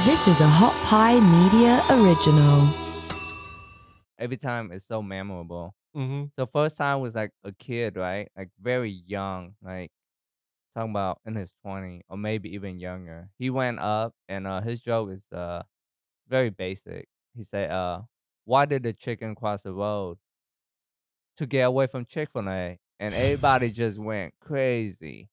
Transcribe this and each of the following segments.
This is a Hot Pie Media original. Every time it's so memorable. Mm-hmm. So first time was like a kid, right? Like very young, like talking about in his 20s or maybe even younger. He went up and his joke is very basic. He said, why did the chicken cross the road? To get away from Chick-Fil-A. And everybody just went crazy.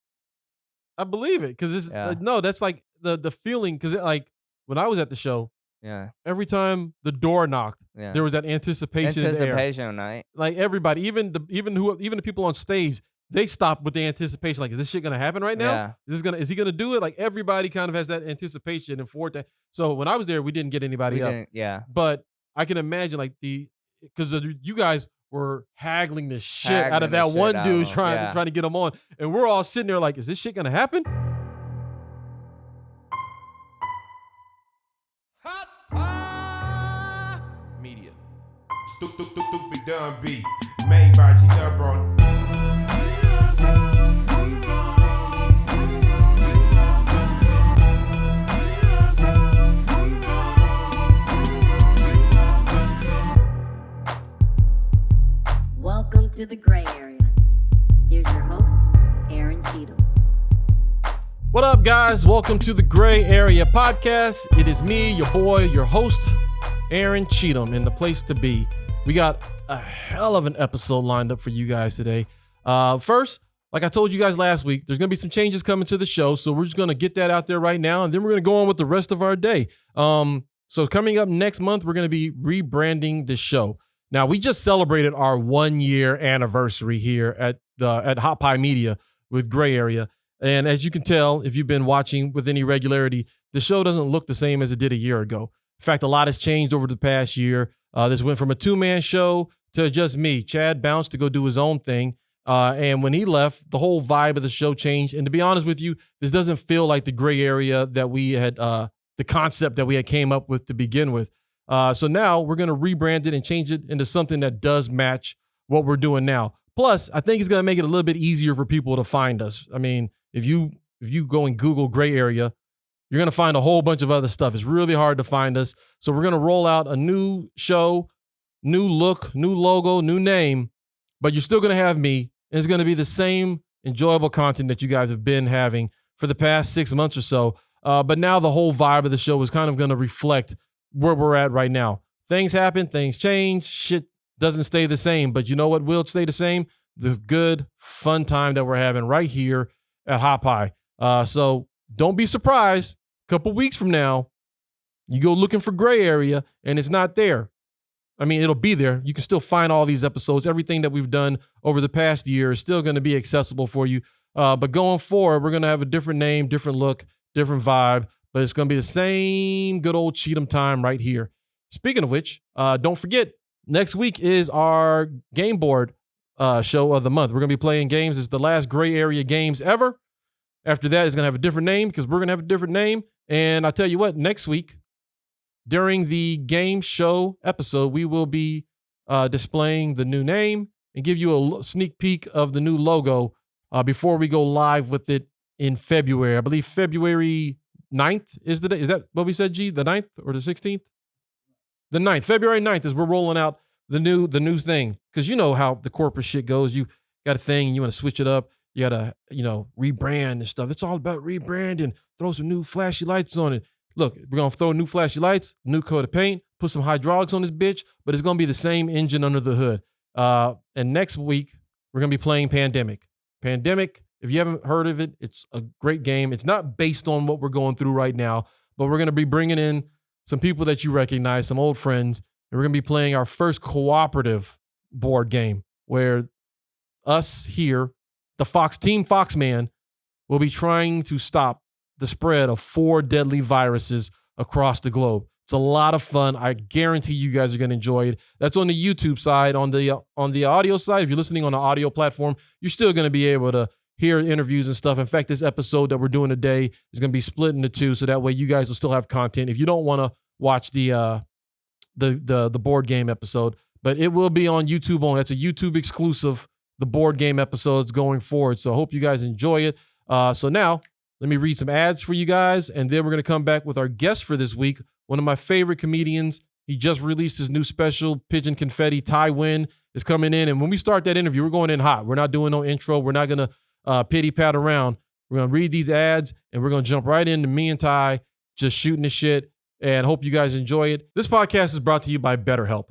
I believe it because it's Yeah. no, that's like the feeling because like when I was at the show, Yeah. every time the door knocked, Yeah. there was that anticipation in the air. Anticipation, right? Like everybody, even the people on stage, they stopped with the anticipation. Like, is this shit gonna happen right now? Yeah. Is he gonna do it? Like everybody kind of has that anticipation and for that. So when I was there, we didn't get anybody up. Yeah. But I can imagine like because you guys were haggling the shit out Haggling of the that shit one out dude of 'em, trying yeah. to get him on, and we're all sitting there like, is this shit gonna happen? Hot Pie Media. Stupid dumb beat made by G-Bro. Welcome to the gray area. Here's your host, Aaron Cheatham. What up, guys? Welcome to the Gray Area Podcast. It is me, your boy, your host, Aaron Cheatham, in the place to be. We got a hell of an episode lined up for you guys today. First, like I told you guys last week, there's going to be some changes coming to the show, so we're just going to get that out there right now, and then we're going to go on with the rest of our day. So coming up next month, we're going to be rebranding the show. Now, we just celebrated our 1-year anniversary here at Hot Pie Media with Gray Area. And as you can tell, if you've been watching with any regularity, the show doesn't look the same as it did a year ago. In fact, a lot has changed over the past year. This went from a 2-man show to just me. Chad bounced to go do his own thing. And when he left, the whole vibe of the show changed. And to be honest with you, this doesn't feel like the Gray Area that we had, the concept that we had came up with to begin with. So now we're going to rebrand it and change it into something that does match what we're doing now. Plus, I think it's going to make it a little bit easier for people to find us. I mean, if you go and Google Gray Area, you're going to find a whole bunch of other stuff. It's really hard to find us. So we're going to roll out a new show, new look, new logo, new name, but you're still going to have me. And it's going to be the same enjoyable content that you guys have been having for the past 6 months or so. But now the whole vibe of the show is kind of going to reflect where we're at right now. Things happen, things change, shit doesn't stay the same. But you know what will stay the same? The good, fun time that we're having right here at Hot Pie. So don't be surprised. A couple weeks from now, you go looking for Gray Area and it's not there. I mean, it'll be there. You can still find all these episodes. Everything that we've done over the past year is still going to be accessible for you. But going forward, we're going to have a different name, different look, different vibe. But it's going to be the same good old Cheatham time right here. Speaking of which, don't forget, next week is our game board show of the month. We're going to be playing games. It's the last Gray Area games ever. After that, it's going to have a different name because we're going to have a different name. And I'll tell you what, next week, during the game show episode, we will be displaying the new name and give you a sneak peek of the new logo before we go live with it in February. I believe February 9th is the day. Is that what we said, G? The 9th or the 16th? The 9th. February 9th is we're rolling out the new thing. Because you know how the corporate shit goes. You got a thing and you want to switch it up. You got to, rebrand and stuff. It's all about rebranding. Throw some new flashy lights on it. Look, we're going to throw new flashy lights, new coat of paint, put some hydraulics on this bitch, but it's going to be the same engine under the hood. And next week, we're going to be playing Pandemic. Pandemic, if you haven't heard of it, it's a great game. It's not based on what we're going through right now, but we're going to be bringing in some people that you recognize, some old friends, and we're going to be playing our first cooperative board game where us here, the Team Foxman, will be trying to stop the spread of 4 deadly viruses across the globe. It's a lot of fun. I guarantee you guys are going to enjoy it. That's on the YouTube side. On the audio side, if you're listening on the audio platform, you're still going to be able to hear interviews and stuff. In fact, this episode that we're doing today is going to be split into 2, so that way you guys will still have content if you don't want to watch the board game episode. But it will be on YouTube only. That's a YouTube exclusive, the board game episodes going forward. So I hope you guys enjoy it. So now Let me read some ads for you guys, and then we're going to come back with our guest for this week, one of my favorite comedians. He just released his new special, Pigeon Confetti. Tai Nguyen is coming in, and when we start that interview, we're going in hot. We're not doing no intro. We're not going to pity-pat around. We're going to read these ads, and we're going to jump right into me and Tai just shooting the shit, and hope you guys enjoy it. This podcast is brought to you by BetterHelp.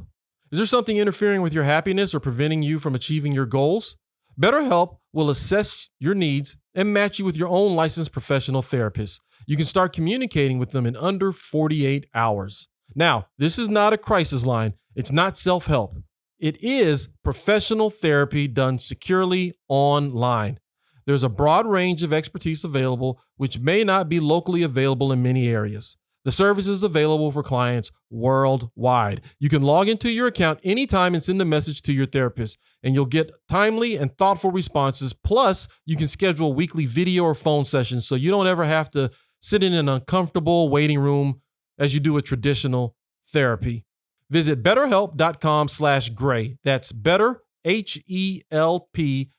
Is there something interfering with your happiness or preventing you from achieving your goals? BetterHelp will assess your needs and match you with your own licensed professional therapist. You can start communicating with them in under 48 hours. Now, this is not a crisis line. It's not self-help. It is professional therapy done securely online. There's a broad range of expertise available, which may not be locally available in many areas. The service is available for clients worldwide. You can log into your account anytime and send a message to your therapist, and you'll get timely and thoughtful responses. Plus, you can schedule weekly video or phone sessions so you don't ever have to sit in an uncomfortable waiting room as you do with traditional therapy. Visit betterhelp.com/gray. That's betterhelp.com/gray,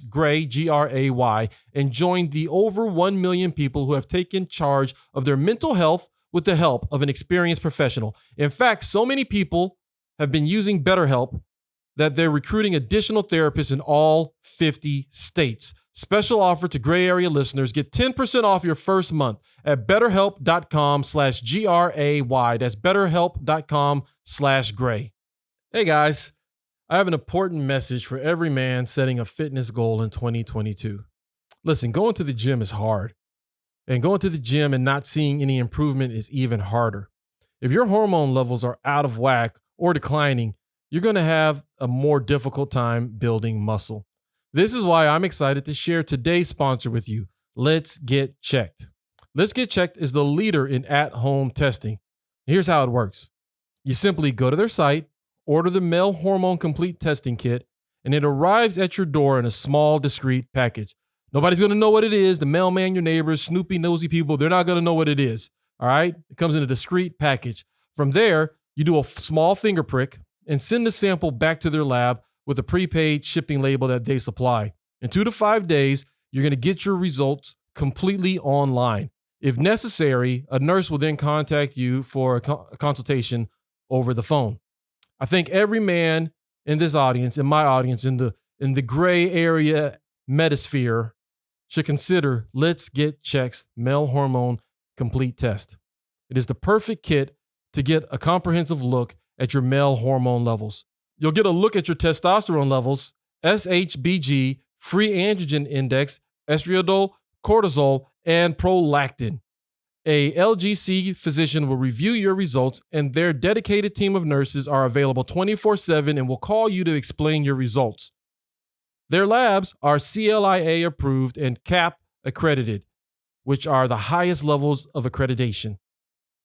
Gray, and join the over 1 million people who have taken charge of their mental health with the help of an experienced professional. In fact, so many people have been using BetterHelp that they're recruiting additional therapists in all 50 states. Special offer to Gray Area listeners. Get 10% off your first month at betterhelp.com/gray. That's betterhelp.com/gray. Hey guys, I have an important message for every man setting a fitness goal in 2022. Listen, going to the gym is hard. And going to the gym and not seeing any improvement is even harder. If your hormone levels are out of whack or declining, you're going to have a more difficult time building muscle. This is why I'm excited to share today's sponsor with you, Let's Get Checked. Let's Get Checked is the leader in at-home testing. Here's how it works. You simply go to their site, order the male hormone complete testing kit, and it arrives at your door in a small, discreet package. Nobody's going to know what it is. The mailman, your neighbors, snoopy, nosy people, they're not going to know what it is. All right? It comes in a discreet package. From there, you do a small finger prick and send the sample back to their lab with a prepaid shipping label that they supply. In 2 to 5 days, you're going to get your results completely online. If necessary, a nurse will then contact you for a consultation over the phone. I think every man in this audience, in my audience, in the gray area metasphere, should consider Let's Get Check's male hormone complete test. It is the perfect kit to get a comprehensive look at your male hormone levels. You'll get a look at your testosterone levels, SHBG, free androgen index, estriadiol, cortisol, and prolactin. A LGC physician will review your results, and their dedicated team of nurses are available 24/7 and will call you to explain your results. Their labs are CLIA approved and CAP accredited, which are the highest levels of accreditation.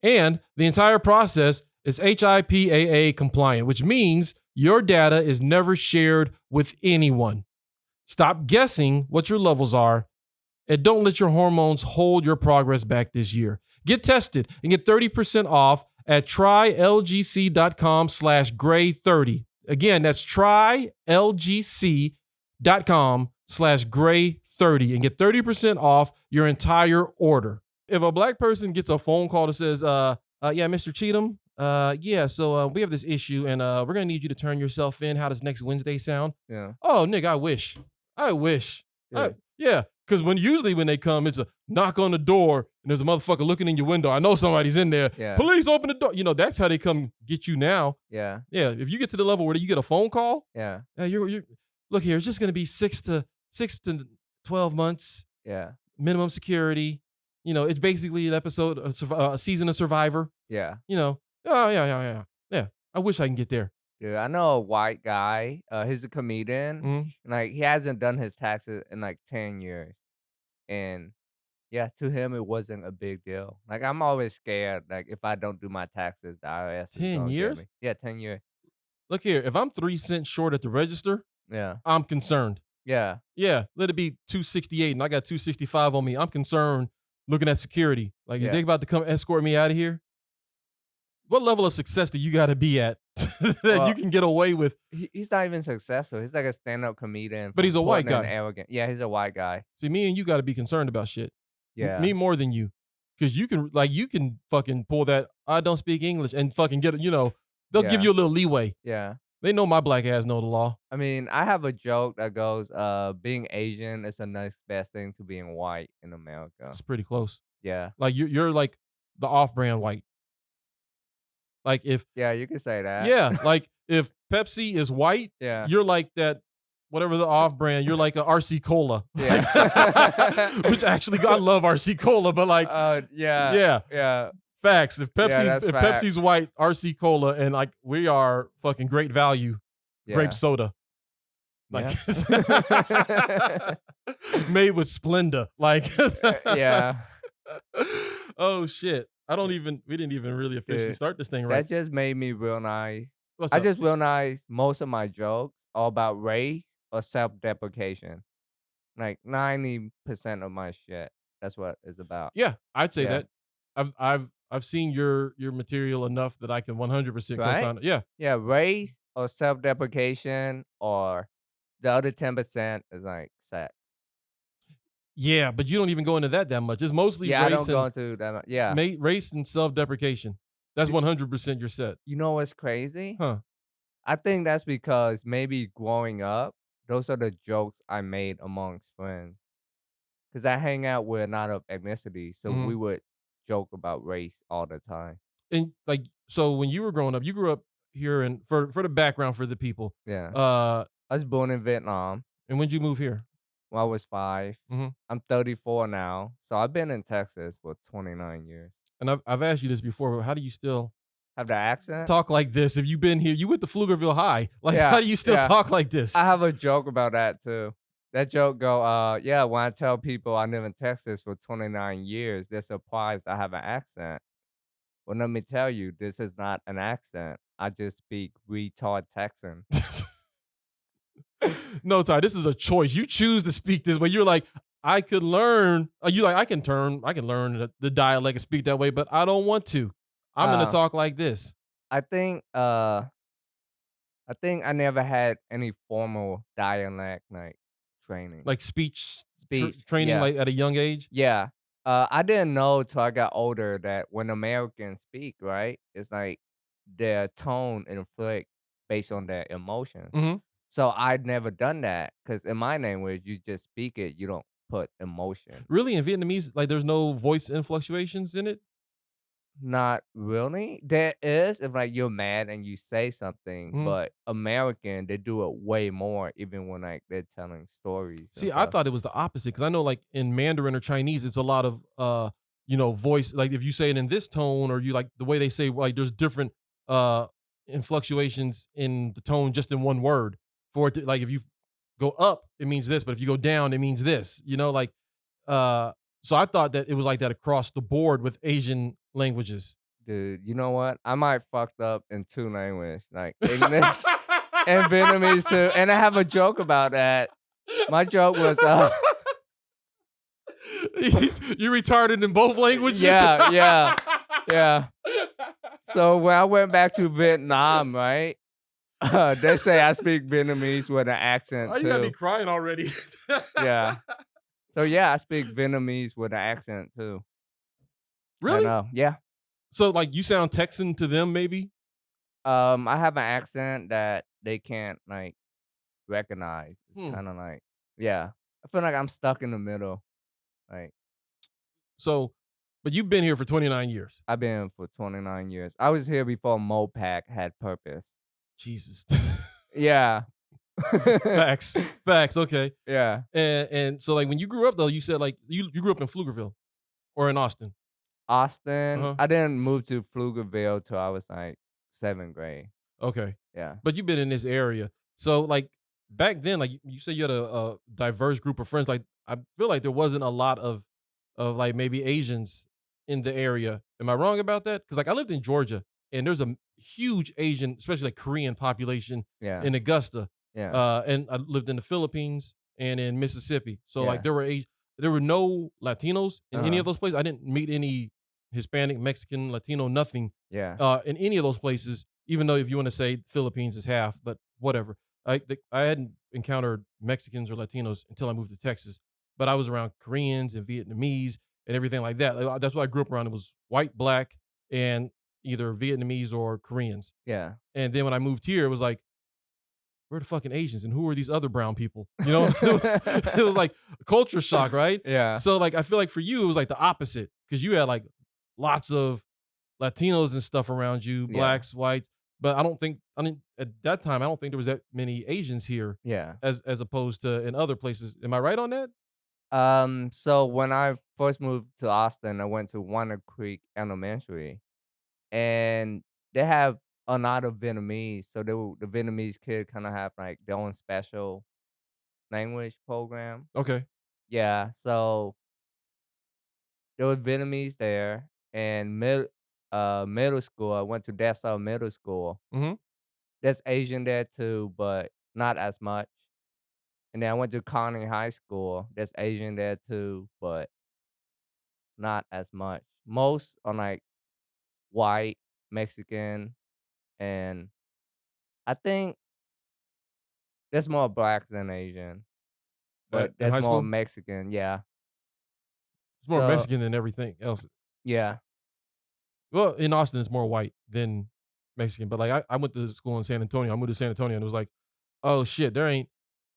And the entire process is HIPAA compliant, which means your data is never shared with anyone. Stop guessing what your levels are, and don't let your hormones hold your progress back this year. Get tested and get 30% off at trylgc.com/gray30. Again, that's trylgc.com/gray30 and get 30% off your entire order. If a black person gets a phone call that says, yeah, Mr. Cheatham, so we have this issue and we're going to need you to turn yourself in. How does next Wednesday sound? Yeah. Oh, nigga, I wish. Yeah. Because usually when they come, it's a knock on the door and there's a motherfucker looking in your window. I know somebody's in there. Yeah. Police, open the door. You know, that's how they come get you now. Yeah. Yeah. If you get to the level where you get a phone call, Yeah. you're look here, it's just going to be 6 to 12 months. Yeah. Minimum security. You know, it's basically an episode, a season of Survivor. Yeah. You know, yeah. I wish I can get there. Dude, I know a white guy. He's a comedian. Mhm. Like, he hasn't done his taxes in like 10 years. And yeah, to him, it wasn't a big deal. Like, I'm always scared. Like, if I don't do my taxes, the IRS is 10 gonna get years? me. Yeah, 10 years. Look here, if I'm 3 cents short at the register, Yeah. I'm concerned. Yeah. Yeah, let it be 268 and I got 265 on me. I'm concerned looking at security. Like, if Yeah. they about to come escort me out of here, what level of success do you got to be at that Well, you can get away with. He's not even successful. He's like a stand-up comedian. But he's a white Portland, guy. Arrogant. Yeah, he's a white guy. See, me and you got to be concerned about shit. Yeah. Me more than you. Because you can fucking pull that, I don't speak English, and fucking get, they'll give Yeah. you a little leeway. Yeah. They know my black ass know the law. I mean, I have a joke that goes, being Asian is the next best thing to being white in America. It's pretty close. Yeah. Like you're like the off-brand white. Like if Yeah, you can say that. yeah, like if Pepsi is white, Yeah. you're like that whatever the off-brand. You're like a RC Cola. Yeah. Which actually I love RC Cola, but like Yeah. yeah, Yeah. facts. If that's Pepsi's white, RC Cola, and like we are fucking great value, grape soda. Like made with Splenda. Like Yeah. Oh shit. We didn't even really officially Dude, start this thing right. That just made me realize. What's I up? just realized most of my jokes are about race or self-deprecation. Like 90% of my shit. That's what it's about. Yeah, I'd say Yeah. that. I've seen your material enough that I can 100% Right? co-sign it. Yeah. Yeah, race or self-deprecation, or the other 10% is like sex. Yeah, but you don't even go into that much. It's mostly Yeah, I race don't go into that much. Yeah. race and self-deprecation. That's 100% your set. You know what's crazy? Huh. I think that's because maybe growing up, those are the jokes I made amongst friends. Because I hang out with not of ethnicity, so Mhm. we would joke about race all the time. And like so when you were growing up, you grew up here and for the background for the people. Yeah. Uh I was born in Vietnam and when'd you move here? when I was 5. Mhm. I'm 34 now, so I've been in Texas for 29 years. And I've asked you this before, but how do you still Have the accent? talk like this? If you've been here, you went to Pflugerville High. Like Yeah, how do you still yeah. talk like this? I have a joke about that too. That joke go, yeah, when I tell people I live in Texas for 29 years, they're surprised I have an accent. Well, let me tell you, this is not an accent. I just speak retard Texan. No, Ty, this is a choice. You choose to speak this way. You're like, I could learn. You like, I can learn the dialect and speak that way, but I don't want to. I'm gonna talk like this. I think I never had any formal dialect like training. Like speech Speech, training, yeah. like at a young age. Yeah. I didn't know till I got older that when Americans speak, right, it's like their tone inflict based on their emotions. Mhm. So I'd never done that because in my language, you just speak it. You don't put emotion. Really, in Vietnamese, like there's no voice influctuations in it. Not really. There is if like you're mad and you say something, Mhm. but American, they do it way more even when like they're telling stories. and See, I stuff. thought it was the opposite because I know, like in Mandarin or Chinese, it's a lot of voice. Like if you say it in this tone, or you like the way they say, like there's different influctuations in the tone just in one word. For it to, like if you go up, it means this, but if you go down, it means this. Like so I thought that it was like that across the board with Asian languages. Dude, you know what? I might fucked up in 2 languages, like English and Vietnamese too. And I have a joke about that. My joke was, You retarded in both languages? yeah. So when I went back to Vietnam, right? They say I speak Vietnamese with an accent Oh, you gotta be too. crying already. Yeah. So yeah, I speak Vietnamese with an accent too. Really? I know. Yeah. So like you sound Texan to them, maybe? I have an accent that they can't like recognize. It's kind of like, yeah. I feel like I'm stuck in the middle. Like So, but you've been here for 29 years. I've been for 29 years. I was here before Mopac had purpose. Jesus. Yeah. Facts. Okay. Yeah. And so like when you grew up though, you said like you grew up in Pflugerville or in Austin. Austin. Uh-huh. I didn't move to Pflugerville till I was like 7th grade. Okay. Yeah. But you've been in this area. So like back then, like you said you had a diverse group of friends. Like I feel like there wasn't a lot of like maybe Asians in the area. Am I wrong about that? Because like I lived in Georgia and there's a huge Asian, especially like Korean population Yeah. in Augusta. Yeah. And I lived in the Philippines and in Mississippi. So Yeah. like there were no Latinos in any Uh-huh. of those places. I didn't meet any Hispanic, Mexican, Latino, nothing Yeah. in any of those places. even though if you want to say Philippines is half, but whatever. I hadn't encountered Mexicans or Latinos until I moved to Texas, but I was around Koreans and Vietnamese and everything like that. That's what I grew up around. It was white, black, and either Vietnamese or Koreans. Yeah. And then when I moved here, it was like, where are the fucking Asians and who are these other brown people? You know, it was like a culture shock, right? Yeah. So like, I feel like for you, it was like the opposite because you had like lots of Latinos and stuff around you, blacks, whites. But at that time, I don't think there was that many Asians here. Yeah. As opposed to in other places. Am I right on that? So when I first moved to Austin, I went to Walnut Creek Elementary, and they have a lot of Vietnamese. So the Vietnamese kid kind of have like their own special language program. Okay. Yeah. So there was Vietnamese there, and middle school. I went to Dessau Middle School. Mhm. There's Asian there too, but not as much. And then I went to Connie High School. There's Asian there too, but not as much. Most are like white, Mexican, and I think there's more blacks than Asian, but In there's high more school? Mexican. Yeah. It's more So Mexican than everything else. yeah, Well, in Austin, it's more white than Mexican. But like I went to school in San Antonio. I moved to San Antonio and it was like, oh shit, there ain't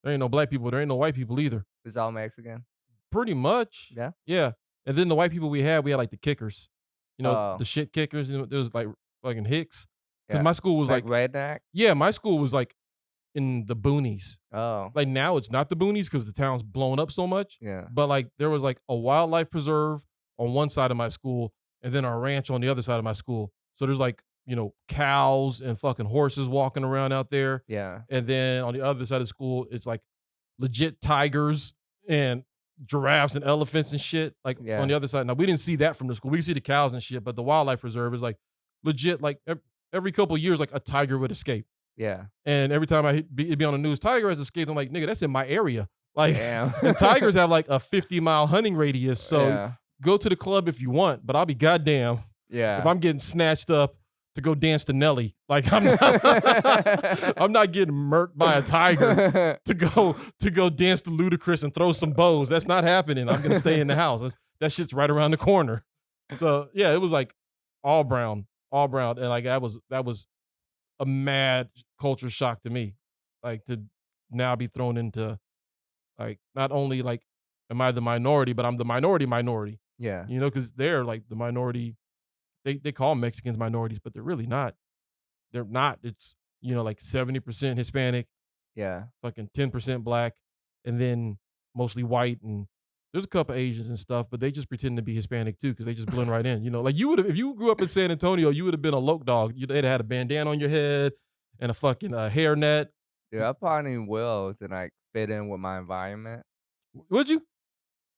no black people. There ain't no white people either. it's all Mexican. Pretty much. Yeah. Yeah. And then the white people we had like the kickers. You know, Oh. the shit kickers. You know, there was like fucking Hicks. Because Yeah. my school was like, redneck. yeah, my school was like in the boonies. Oh. Like now it's not the boonies because the town's blown up so much. Yeah. But like there was like a wildlife preserve on one side of my school and then a ranch on the other side of my school. So there's like, you know, cows and fucking horses walking around out there. Yeah. And then on the other side of school, it's like legit tigers and giraffes and elephants and shit. Like Yeah. on the other side. Now we didn't see that from the school. We see the cows and shit, but the wildlife preserve is like legit. Like every couple of years, like a tiger would escape. Yeah. And every time it'd be on the news, tiger has escaped. I'm like, nigga, that's in my area. Like, Damn. and tigers have like a 50-mile hunting radius. So yeah. go to the club if you want, but I'll be goddamn Yeah. if I'm getting snatched up to go dance to Nelly. Like I'm not, I'm not getting murked by a tiger to go dance to Ludacris and throw some bows. That's not happening. I'm gonna stay in the house. That shit's right around the corner. So yeah, it was like all brown, and like that was a mad culture shock to me. Like to now be thrown into like not only like am I the minority, but I'm the minority. Yeah. You know, because they're like the minority. They call Mexicans minorities, but they're really not. They're not. It's, you know, like 70% Hispanic, Yeah. fucking 10% black, and then mostly white. And there's a couple Asians and stuff, but they just pretend to be Hispanic too because they just blend right in. You know, like you would have, if you grew up in San Antonio, you would have been a loc dog. They'd have had a bandana on your head and a fucking hairnet. Yeah, I probably will to like fit in with my environment. Would you?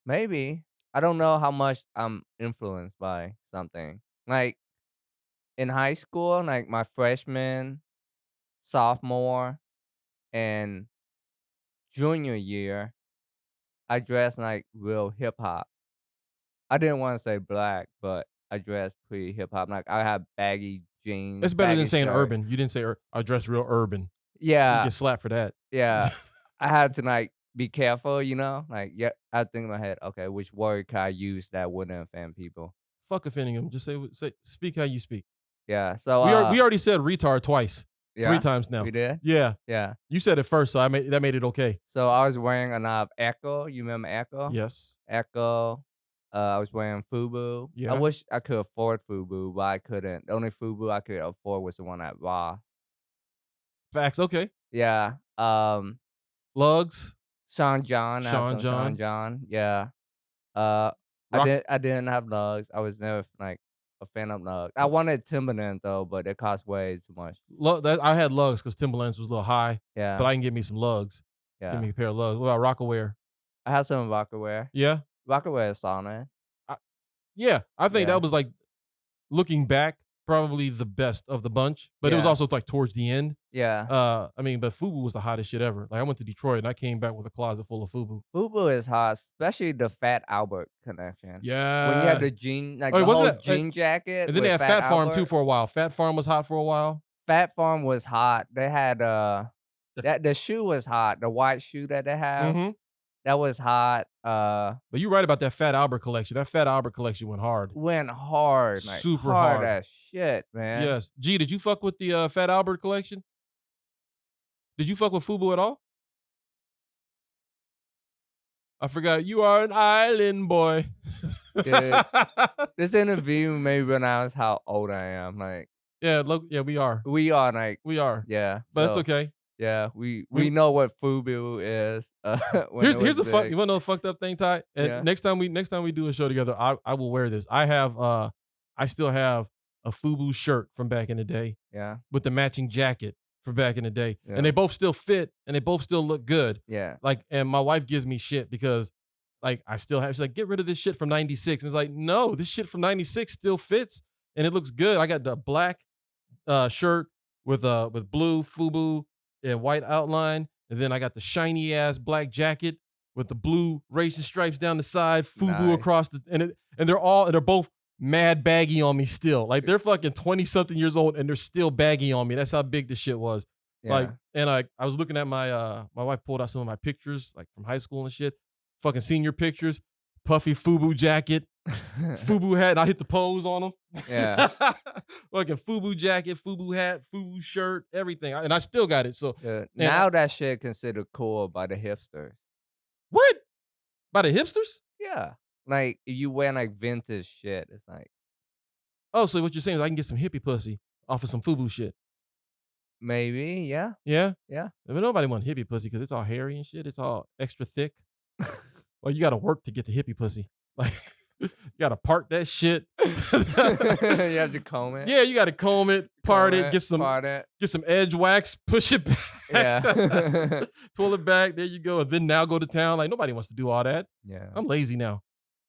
Maybe. I don't know how much I'm influenced by something. Like in high school, like my freshman, sophomore, and junior year, I dressed like real hip hop. I didn't want to say black, but I dressed pretty hip hop. Like I had baggy jeans. It's better than baggy saying shirt. urban. You didn't say I dress real urban. You Yeah, get slapped for that. yeah. I had to like be careful, you know. Like yeah, I think in my head, okay, which word can I use that wouldn't offend people? Fuck offending them. Just say speak how you speak. Yeah. So We already said retard twice, yeah, 3 times now. we did. Yeah, Yeah. you said it first, so that made it okay. So I was wearing a lot of Echo. You remember Echo? Yes. Echo. I was wearing FUBU. Yeah. I wish I could afford FUBU, but I couldn't. The only FUBU I could afford was the one at Ross. Facts. Okay. Yeah. Lugs. Sean John. I had Sean some John. Sean John. Yeah. I didn't have lugs. I was never like a fan of lugs. I wanted Timberland though, but it cost way too much. I had lugs because Timberlands was a little high, Yeah. but I can get me some lugs. Give yeah. me a pair of lugs. What about Rockaware? I had some Rockaware. Yeah. Rockaware is solid. Yeah. I think Yeah. that was like looking back, probably the best of the bunch, but it was Yeah. also like towards the end. Yeah. I mean, but FUBU was the hottest shit ever. Like I went to Detroit and I came back with a closet full of FUBU. FUBU is hot, especially the Fat Albert connection. Yeah. When you have the jean, like Oh, the wasn't whole that- jean jacket. And then they with had Fat Farm Albert. too for a while. Fat Farm was hot for a while. Fat Farm was hot. They had the shoe was hot. The white shoe that they have Mm-hmm. that was hot. But you're right about that Fat Albert collection. That Fat Albert collection went hard. Went hard, like Super hard hard. as shit, man. Yes. G, did you fuck with the Fat Albert collection? Did you fuck with FUBU at all? I forgot. You are an island boy. Dude, this interview made me realize how old I am. Like, Yeah, look, yeah, we are. we are like, We are. yeah, But it's so, okay. Yeah, we know what FUBU is. When Here's it was the fuck. big. You wanna know the fucked up thing, Ty? And Yeah. next time we do a show together, I will wear this. I still have a FUBU shirt from back in the day Yeah, with the matching jacket from back in the day. Yeah. And they both still fit and they both still look good. yeah, Like, and my wife gives me shit because like I still have, she's like, get rid of this shit from 96. And it's like, no, this shit from 96 still fits and it looks good. I got the black shirt with blue FUBU and white outline. And then I got the shiny ass black jacket with the blue racing stripes down the side, FUBU Nice. across the, and they're both mad baggy on me still. Like they're fucking 20 something years old and they're still baggy on me. That's how big this shit was. yeah. Like, and I was looking at my wife pulled out some of my pictures, like from high school and shit, fucking senior pictures, puffy FUBU jacket, FUBU hat, and I hit the pose on them. Yeah. Fucking FUBU jacket, FUBU hat, FUBU shirt, everything. And I still got it. So, Dude, Man, now that shit considered cool by the hipsters. what? By the hipsters? Yeah, like if you wear like vintage shit, it's like Oh, so what you're saying is I can get some hippie pussy off of some FUBU shit. maybe, yeah, Yeah? yeah. But nobody want hippie pussy because it's all hairy and shit. It's all extra thick. Well, you got to work to get the hippie pussy. Like, you got to part that shit. You have to comb it. Yeah, you got to comb it, part Comb it, get some part it. edge wax, push it back. Yeah. Pull it back. There you go. And then now go to town. Like, nobody wants to do all that. Yeah, I'm lazy now.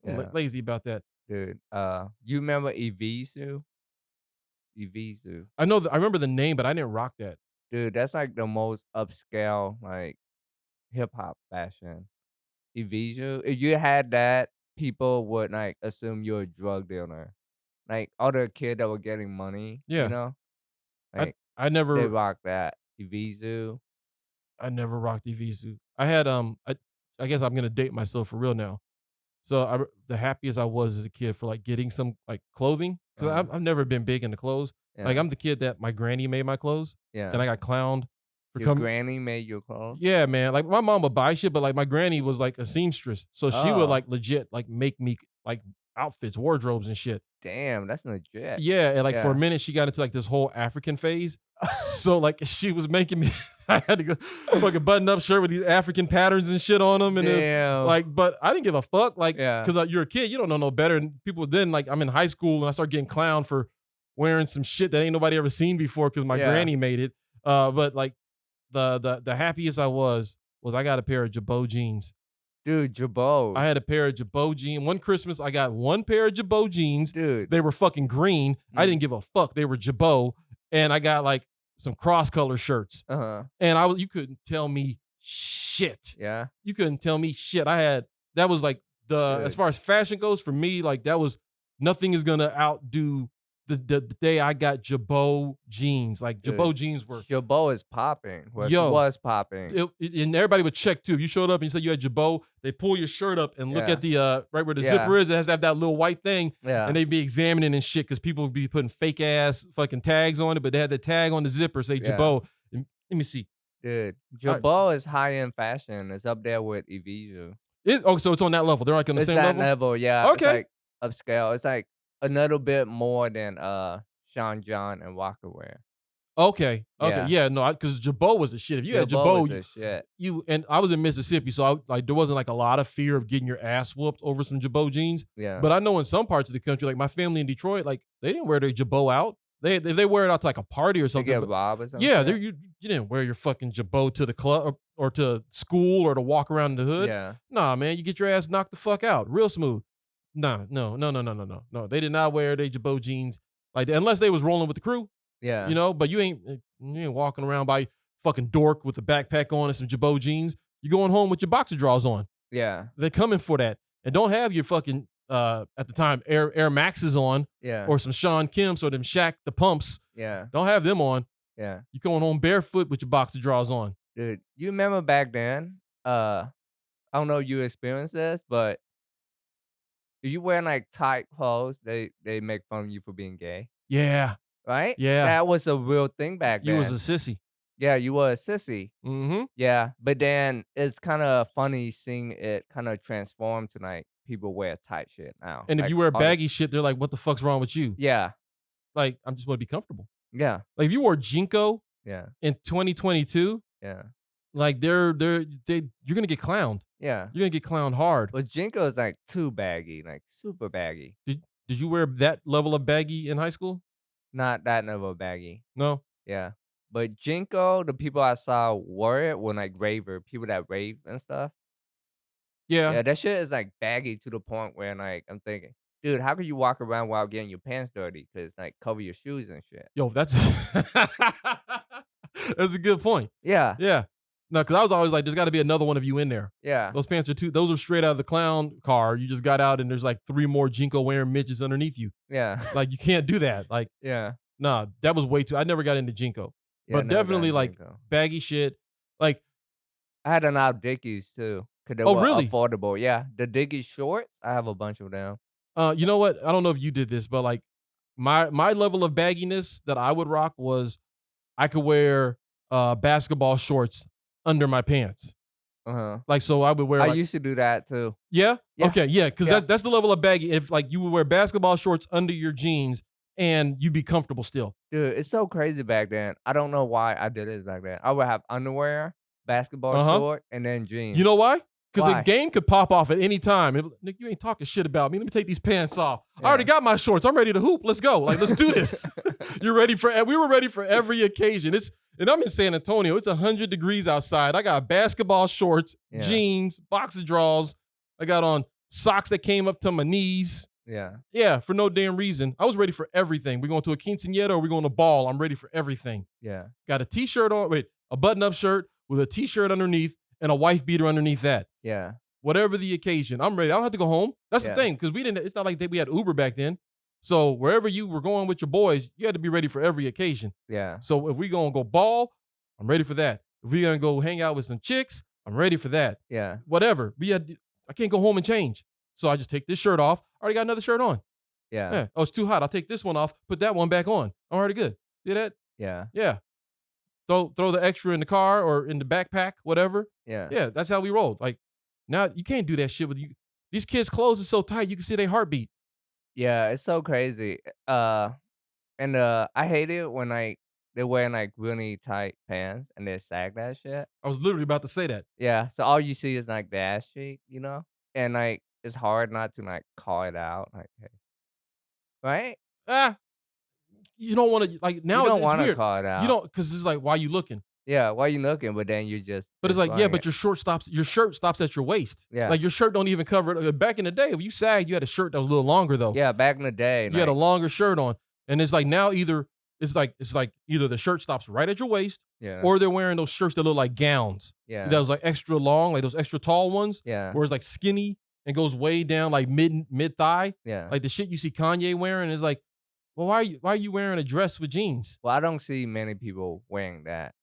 I'm Yeah. lazy about that. dude. You remember Evisu? Evisu, I know. I remember the name, but I didn't rock that. dude. That's like the most upscale like hip hop fashion. Evisu. If you had that, people would like assume you're a drug dealer. Like all the kids that were getting money. Yeah. You know, I like I they never rock that Evisu. rocked Evisu. I had I guess I'm gonna date myself for real now. So the happiest I was as a kid for like getting some like clothing because Uh-huh. I've never been big into clothes. Yeah. Like I'm the kid that my granny made my clothes yeah. and I got clowned for Your coming. granny made your clothes. Yeah, man. Like my mom would buy shit, but like my granny was like a seamstress, so she would Oh. like legit like make me like outfits, wardrobes, and shit. Damn, that's legit. Yeah, and like for a Yeah. minute she got into like this whole African phase. So like she was making me, I had to go fucking button up shirt with these African patterns and shit on them, and then, Damn. like, but I didn't give a fuck, like, Yeah. because you're a kid, you don't know no better. And people then like I'm in high school and I start getting clowned for wearing some shit that ain't nobody ever seen before because my Yeah. granny made it. But like the happiest I was I got a pair of Jabot jeans. dude, Jabot. I had a pair of Jabot jeans. One Christmas I got one pair of Jabot jeans. dude. They were fucking green. I Mm. didn't give a fuck. They were Jabot, and I got like some cross color shirts. And you couldn't tell me shit. Yeah. You couldn't tell me shit. That was like as Dude. far as fashion goes for me, like that was nothing is gonna outdo the day I got Jabot jeans. Like Dude. Jabot jeans were. Jabot is popping. Yo. Was popping. And everybody would check too. If you showed up and you said you had Jabot, they pull your shirt up and look Yeah. at the right where the Yeah. zipper is. It has to have that little white thing. Yeah. And they'd be examining and shit because people would be putting fake ass fucking tags on it, but they had the tag on the zipper say Yeah. Jabot. And let me see. dude, Alright. Jabot is high end fashion. It's up there with Evisu. So it's on that level. They're like on the It's same that level. yeah. It's Okay. like upscale. It's like a little bit more than Sean John and Walker wear. Okay. Yeah. Yeah. No, because Jabot was the shit. If you had Jabot Jabot, is the shit. and I was in Mississippi, so there wasn't like a lot of fear of getting your ass whooped over some Jabot jeans. Yeah. But I know in some parts of the country, like my family in Detroit, like they didn't wear their Jabot out. They wear it out to like a party or to something. get but- robbed or something. yeah, you didn't wear your fucking Jabot to the club or to school or to walk around in the hood. Yeah. Nah, man, you get your ass knocked the fuck out, real smooth. Nah, no. They did not wear their Jabot jeans like that, unless they was rolling with the crew, Yeah. you know. But you ain't walking around by fucking dork with a backpack on and some Jabot jeans. You going home with your boxer drawers on. Yeah. They're coming for that, and don't have your fucking at the time Air Maxes on Yeah. or some Sean Kemp's or them Shaq the pumps. yeah. Don't have them on. Yeah. You going home barefoot with your boxer drawers on. Dude, you remember back then? I don't know if you experienced this, but if you wearing like tight clothes, they make fun of you for being gay, Yeah. right? Yeah. That was a real thing back then. You was a sissy. Yeah, you were a sissy. Mm-hmm. Yeah, but then it's kind of funny seeing it kind of transform to like people wear tight shit now. And if Like, you wear all- baggy shit, they're like, what the fuck's wrong with you? Yeah, Like, I'm just want to be comfortable. yeah, Like, if you wore Jinko yeah, in 2022, yeah, like, you're going to get clowned. yeah. You're going to get clowned hard. But Jinko is like too baggy, like super baggy. Did you wear that level of baggy in high school? Not that level baggy. No? Yeah. But Jinko, the people I saw wore it were like raver, people that rave and stuff. Yeah. Yeah, that shit is like baggy to the point where like I'm thinking, dude, how can you walk around while getting your pants dirty? Cause like cover your shoes and shit. Yo, that's that's a good point. Yeah, Yeah. No, because I was always like, there's got to be another one of you in there. yeah, Those pants are those are straight out of the clown car. You just got out and there's like 3 more Jinko wearing midgets underneath you. yeah, Like, you can't do that. Like, yeah. nah, that was way too. I never got into Jinko. Yeah, But no, definitely not like Jinko. baggy shit. Like, I had an out Dickies too. Cause they Oh, were really? affordable. Yeah, the Dickies shorts. I have a bunch of them. you know what? I don't know if you did this, but like my level of bagginess that I would rock was I could wear basketball shorts under my pants. Uh-huh. Like, so I would wear I like, used to do that too. yeah? Yeah. Okay, yeah, because Yeah. that's the level of baggy. If like you would wear basketball shorts under your jeans and you'd be comfortable still. Dude, it's so crazy back then. I don't know why I did it back then. I would have underwear, basketball Uh-huh. short, and then jeans. You know why? Because Why? a game could pop off at any time. Nick, you ain't talking shit about me. Let me take these pants off. I Yeah. already got my shorts. I'm ready to hoop. Let's go. Like, let's do this. You're ready for. We were ready for every occasion. And I'm in San Antonio. It's 100 degrees outside. I got basketball shorts, Yeah. jeans, boxer drawers. I got on socks that came up to my knees. Yeah. Yeah, for no damn reason. I was ready for everything. We going to a quinceañera or we going to ball? I'm ready for everything. Yeah. Got a t-shirt on. Wait, a button-up shirt with a t-shirt underneath and a wife beater underneath that. Yeah. Whatever the occasion, I'm ready. I don't have to go home. That's Yeah. the thing, because it's not like we had Uber back then. So wherever you were going with your boys, you had to be ready for every occasion. Yeah. So if we gonna go ball, I'm ready for that. If we gonna go hang out with some chicks, I'm ready for that. Yeah. Whatever. I can't go home and change. So I just take this shirt off. I already got another shirt on. Yeah. Yeah. Oh, it's too hot. I'll take this one off, put that one back on. I'm already good. See that? Yeah. Yeah. Throw the extra in the car or in the backpack, whatever. Yeah. Yeah, that's how we rolled. Like, now you can't do that shit with you. These kids' clothes are so tight, you can see their heartbeat. Yeah. It's so crazy. And I hate it when like they're wearing like really tight pants and they sag that shit. I was literally about to say that. Yeah. So all you see is like the ass cheek, you know? And like it's hard not to like call it out. Like, hey. Right? You don't want to, like, now you don't it's want to weird. call it out. You don't, because it's like, why you looking? Yeah, why you looking? But then you just. But it's like, displaying yeah, but it. your shirt stops at your waist. Yeah. Like, your shirt don't even cover it. Back in the day, if you sagged, you had a shirt that was a little longer, though. Yeah, back in the day. You had a like, longer shirt on. And it's like, now it's like either the shirt stops right at your waist, yeah. or they're wearing those shirts that look like gowns. yeah. That was like extra long, like those extra tall ones. yeah. Where it's like skinny and goes way down like mid thigh. Yeah. Like the shit you see Kanye wearing is like, well, why are you wearing a dress with jeans? Well, I don't see many people wearing that.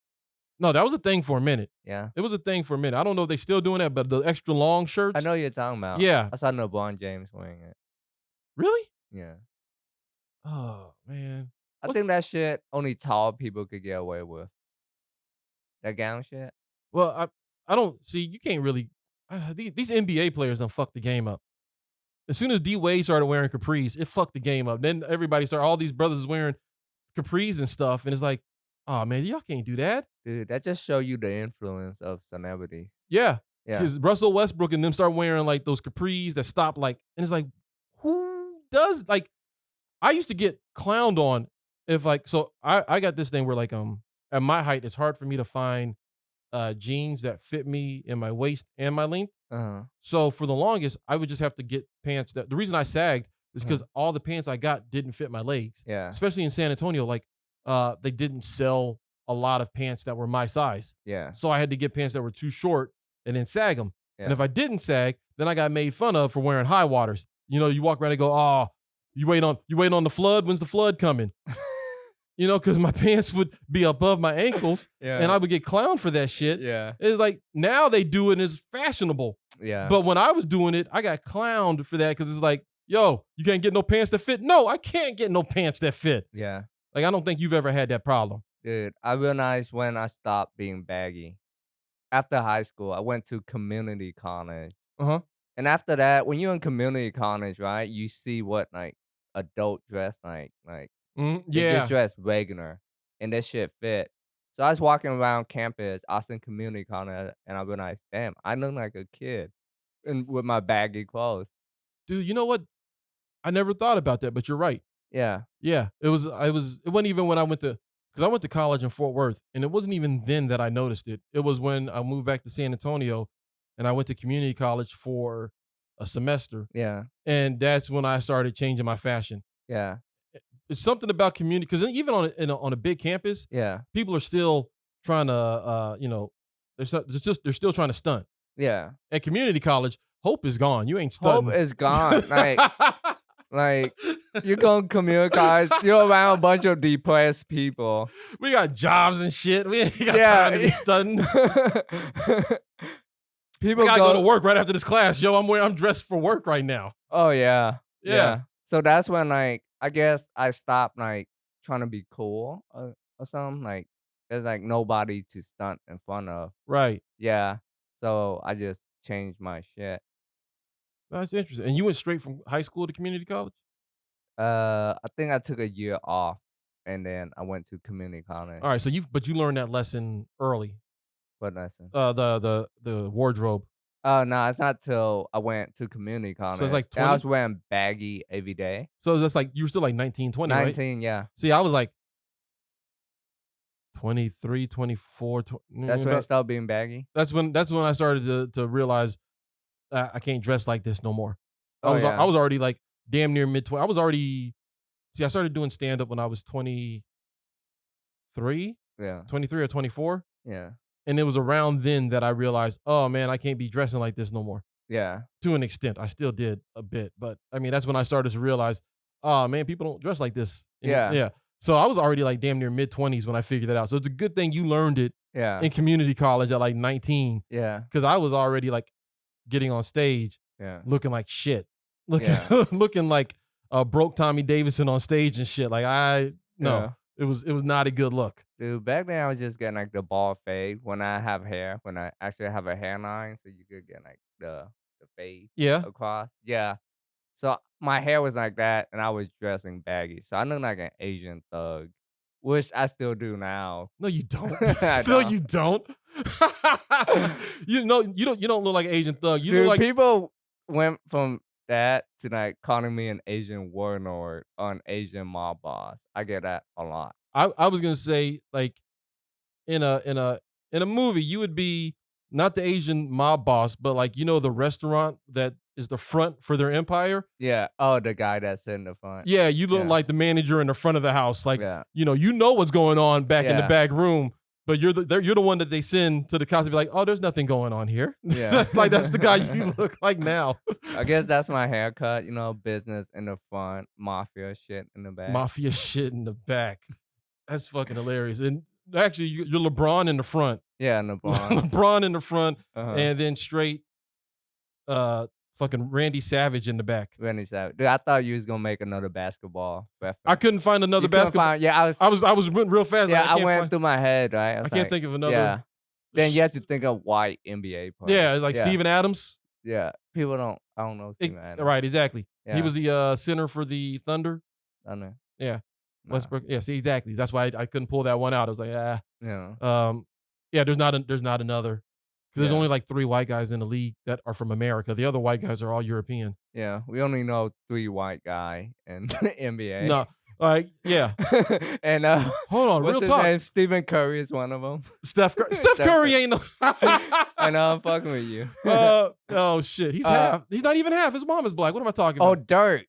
No, that was a thing for a minute. Yeah. It was a thing for a minute. I don't know if they still doing that, but the extra long shirts. I know you're talking about. Yeah. I saw LeBron James wearing it. Really? Yeah. Oh man. I think that shit only tall people could get away with. That gown shit. Well, I don't see. You can't really. These NBA players done fucked the game up. As soon as D Wade started wearing capris, it fucked the game up. Then everybody started. All these brothers is wearing capris and stuff, and it's like, oh man, y'all can't do that. Dude, that just show you the influence of celebrities. Yeah. Yeah. Because Russell Westbrook and them start wearing like those capris that stop like, and it's like, who does like? I used to get clowned on if like, so I got this thing where like at my height it's hard for me to find jeans that fit me in my waist and my length. Uh-huh. So for the longest, I would just have to get pants that. The reason I sagged is because all the pants I got didn't fit my legs. Yeah. Especially in San Antonio, like they didn't sell a lot of pants that were my size. Yeah. So I had to get pants that were too short and then sag them. Yeah. And if I didn't sag, then I got made fun of for wearing high waters. You know, you walk around and go, oh, you waiting on the flood? When's the flood coming? you know, because my pants would be above my ankles, and I would get clowned for that shit. Yeah. It's like now they do it as fashionable. Yeah. But when I was doing it, I got clowned for that because it's like, yo, you can't get no pants that fit. No, I can't get no pants that fit. Yeah. Like, I don't think you've ever had that problem. Dude, I realized when I stopped being baggy. After high school, I went to community college. Uh-huh. And after that, when you're in community college, right, you see what like adult dress like. They Yeah. just dress regular, and that shit fit. So I was walking around campus, Austin Community College, and I realized, damn, I look like a kid, and with my baggy clothes. Dude, you know what? I never thought about that, but you're right. Yeah, Yeah. It wasn't even when I went to, because I went to college in Fort Worth, and it wasn't even then that I noticed it. It was when I moved back to San Antonio, and I went to community college for a semester, yeah, and that's when I started changing my fashion. yeah, It's something about community, because even on a big campus, yeah, people are still trying to, they're still trying to stunt. yeah. At community college, hope is gone. You ain't stunting. Hope is gone. Like you go to community college, you're around a bunch of depressed people. We got jobs and shit. We ain't got Yeah. time to be stunting. People We gotta go to work right after this class. Yo, I'm dressed for work right now. Oh yeah, Yeah. So that's when like I guess I stopped like trying to be cool or something. Like there's like nobody to stunt in front of. Right. Yeah. So I just changed my shit. That's interesting. And you went straight from high school to community college? I think I took a year off and then I went to community college. All right. So you learned that lesson early. What lesson? The wardrobe. Oh no, it's not till I went to community college. So it's like And I 20? was wearing baggy every day. So that's like, you were still like 19, 20, right? 19, yeah. See, I was like 23, 24. That's when I started being baggy. That's when I started to realize I can't dress like this no more. I Oh, was yeah. I was already like damn near mid-20s. I was already, I started doing stand-up when I was 23 Yeah. or 24. Yeah. And it was around then that I realized, oh man, I can't be dressing like this no more. Yeah. To an extent, I still did a bit, but I mean, that's when I started to realize, oh man, people don't dress like this. Yeah. Yeah. So I was already like damn near mid-20s when I figured that out. So it's a good thing you learned it Yeah. in community college at like 19, Yeah. because I was already like getting on stage Yeah. looking like shit, looking Yeah. looking like broke Tommy Davidson on stage and shit. Like Yeah. it was not a good look. Dude, back then I was just getting like the bald fade when I have hair, when I actually have a hairline, so you could get like the fade Yeah. across. Yeah. So my hair was like that and I was dressing baggy. So I look like an Asian thug, which I still do now. No, you don't. I Still, know. you don't. You don't look like an Asian thug. You Dude, look like people went from that to like calling me an Asian warlord or an Asian mob boss. I get that a lot. I was gonna say, like, in a movie, you would be not the Asian mob boss, but like, the restaurant that is the front for their empire. Yeah. Oh, the guy that's in the front. Yeah, you look Yeah. like the manager in the front of the house. Like, Yeah. you know what's going on back in the Yeah. back room, but you're the one that they send to the cops to be like, oh, there's nothing going on here. Yeah. Like, that's the guy you look like now. I guess that's my haircut, business in the front, mafia shit in the back. Mafia shit in the back. That's fucking hilarious. And actually, you're LeBron in the front. Yeah, in the blonde. LeBron in the front, Uh-huh. and then straight fucking Randy Savage in the back. Randy Savage. Dude, I thought you was gonna make another basketball reference. I couldn't find another You couldn't basketball. find- yeah, I was went real fast. Yeah, like, I can't went find- through my head, right? I was can't like, think of another. Yeah. Then you have to think of white NBA players. Yeah, it's like Steven Adams. Yeah. People don't. I don't know Steven Adams. Right, exactly. Yeah. He was the center for the Thunder. I know. Yeah. Nah. Westbrook. Yeah, see, exactly. That's why I couldn't pull that one out. I was like, Yeah. yeah. There's not another. Because there's Yeah. only like 3 white guys in the league that are from America. The other white guys are all European. Yeah. We only know 3 white guy in the NBA. No, like, yeah. And Hold on, what's real his talk. name? Stephen Curry is one of them. Steph Curry ain't no. I know. I'm fucking with you. Oh shit, he's half. He's not even half. His mom is black. What am I talking Oh, about? Dirt.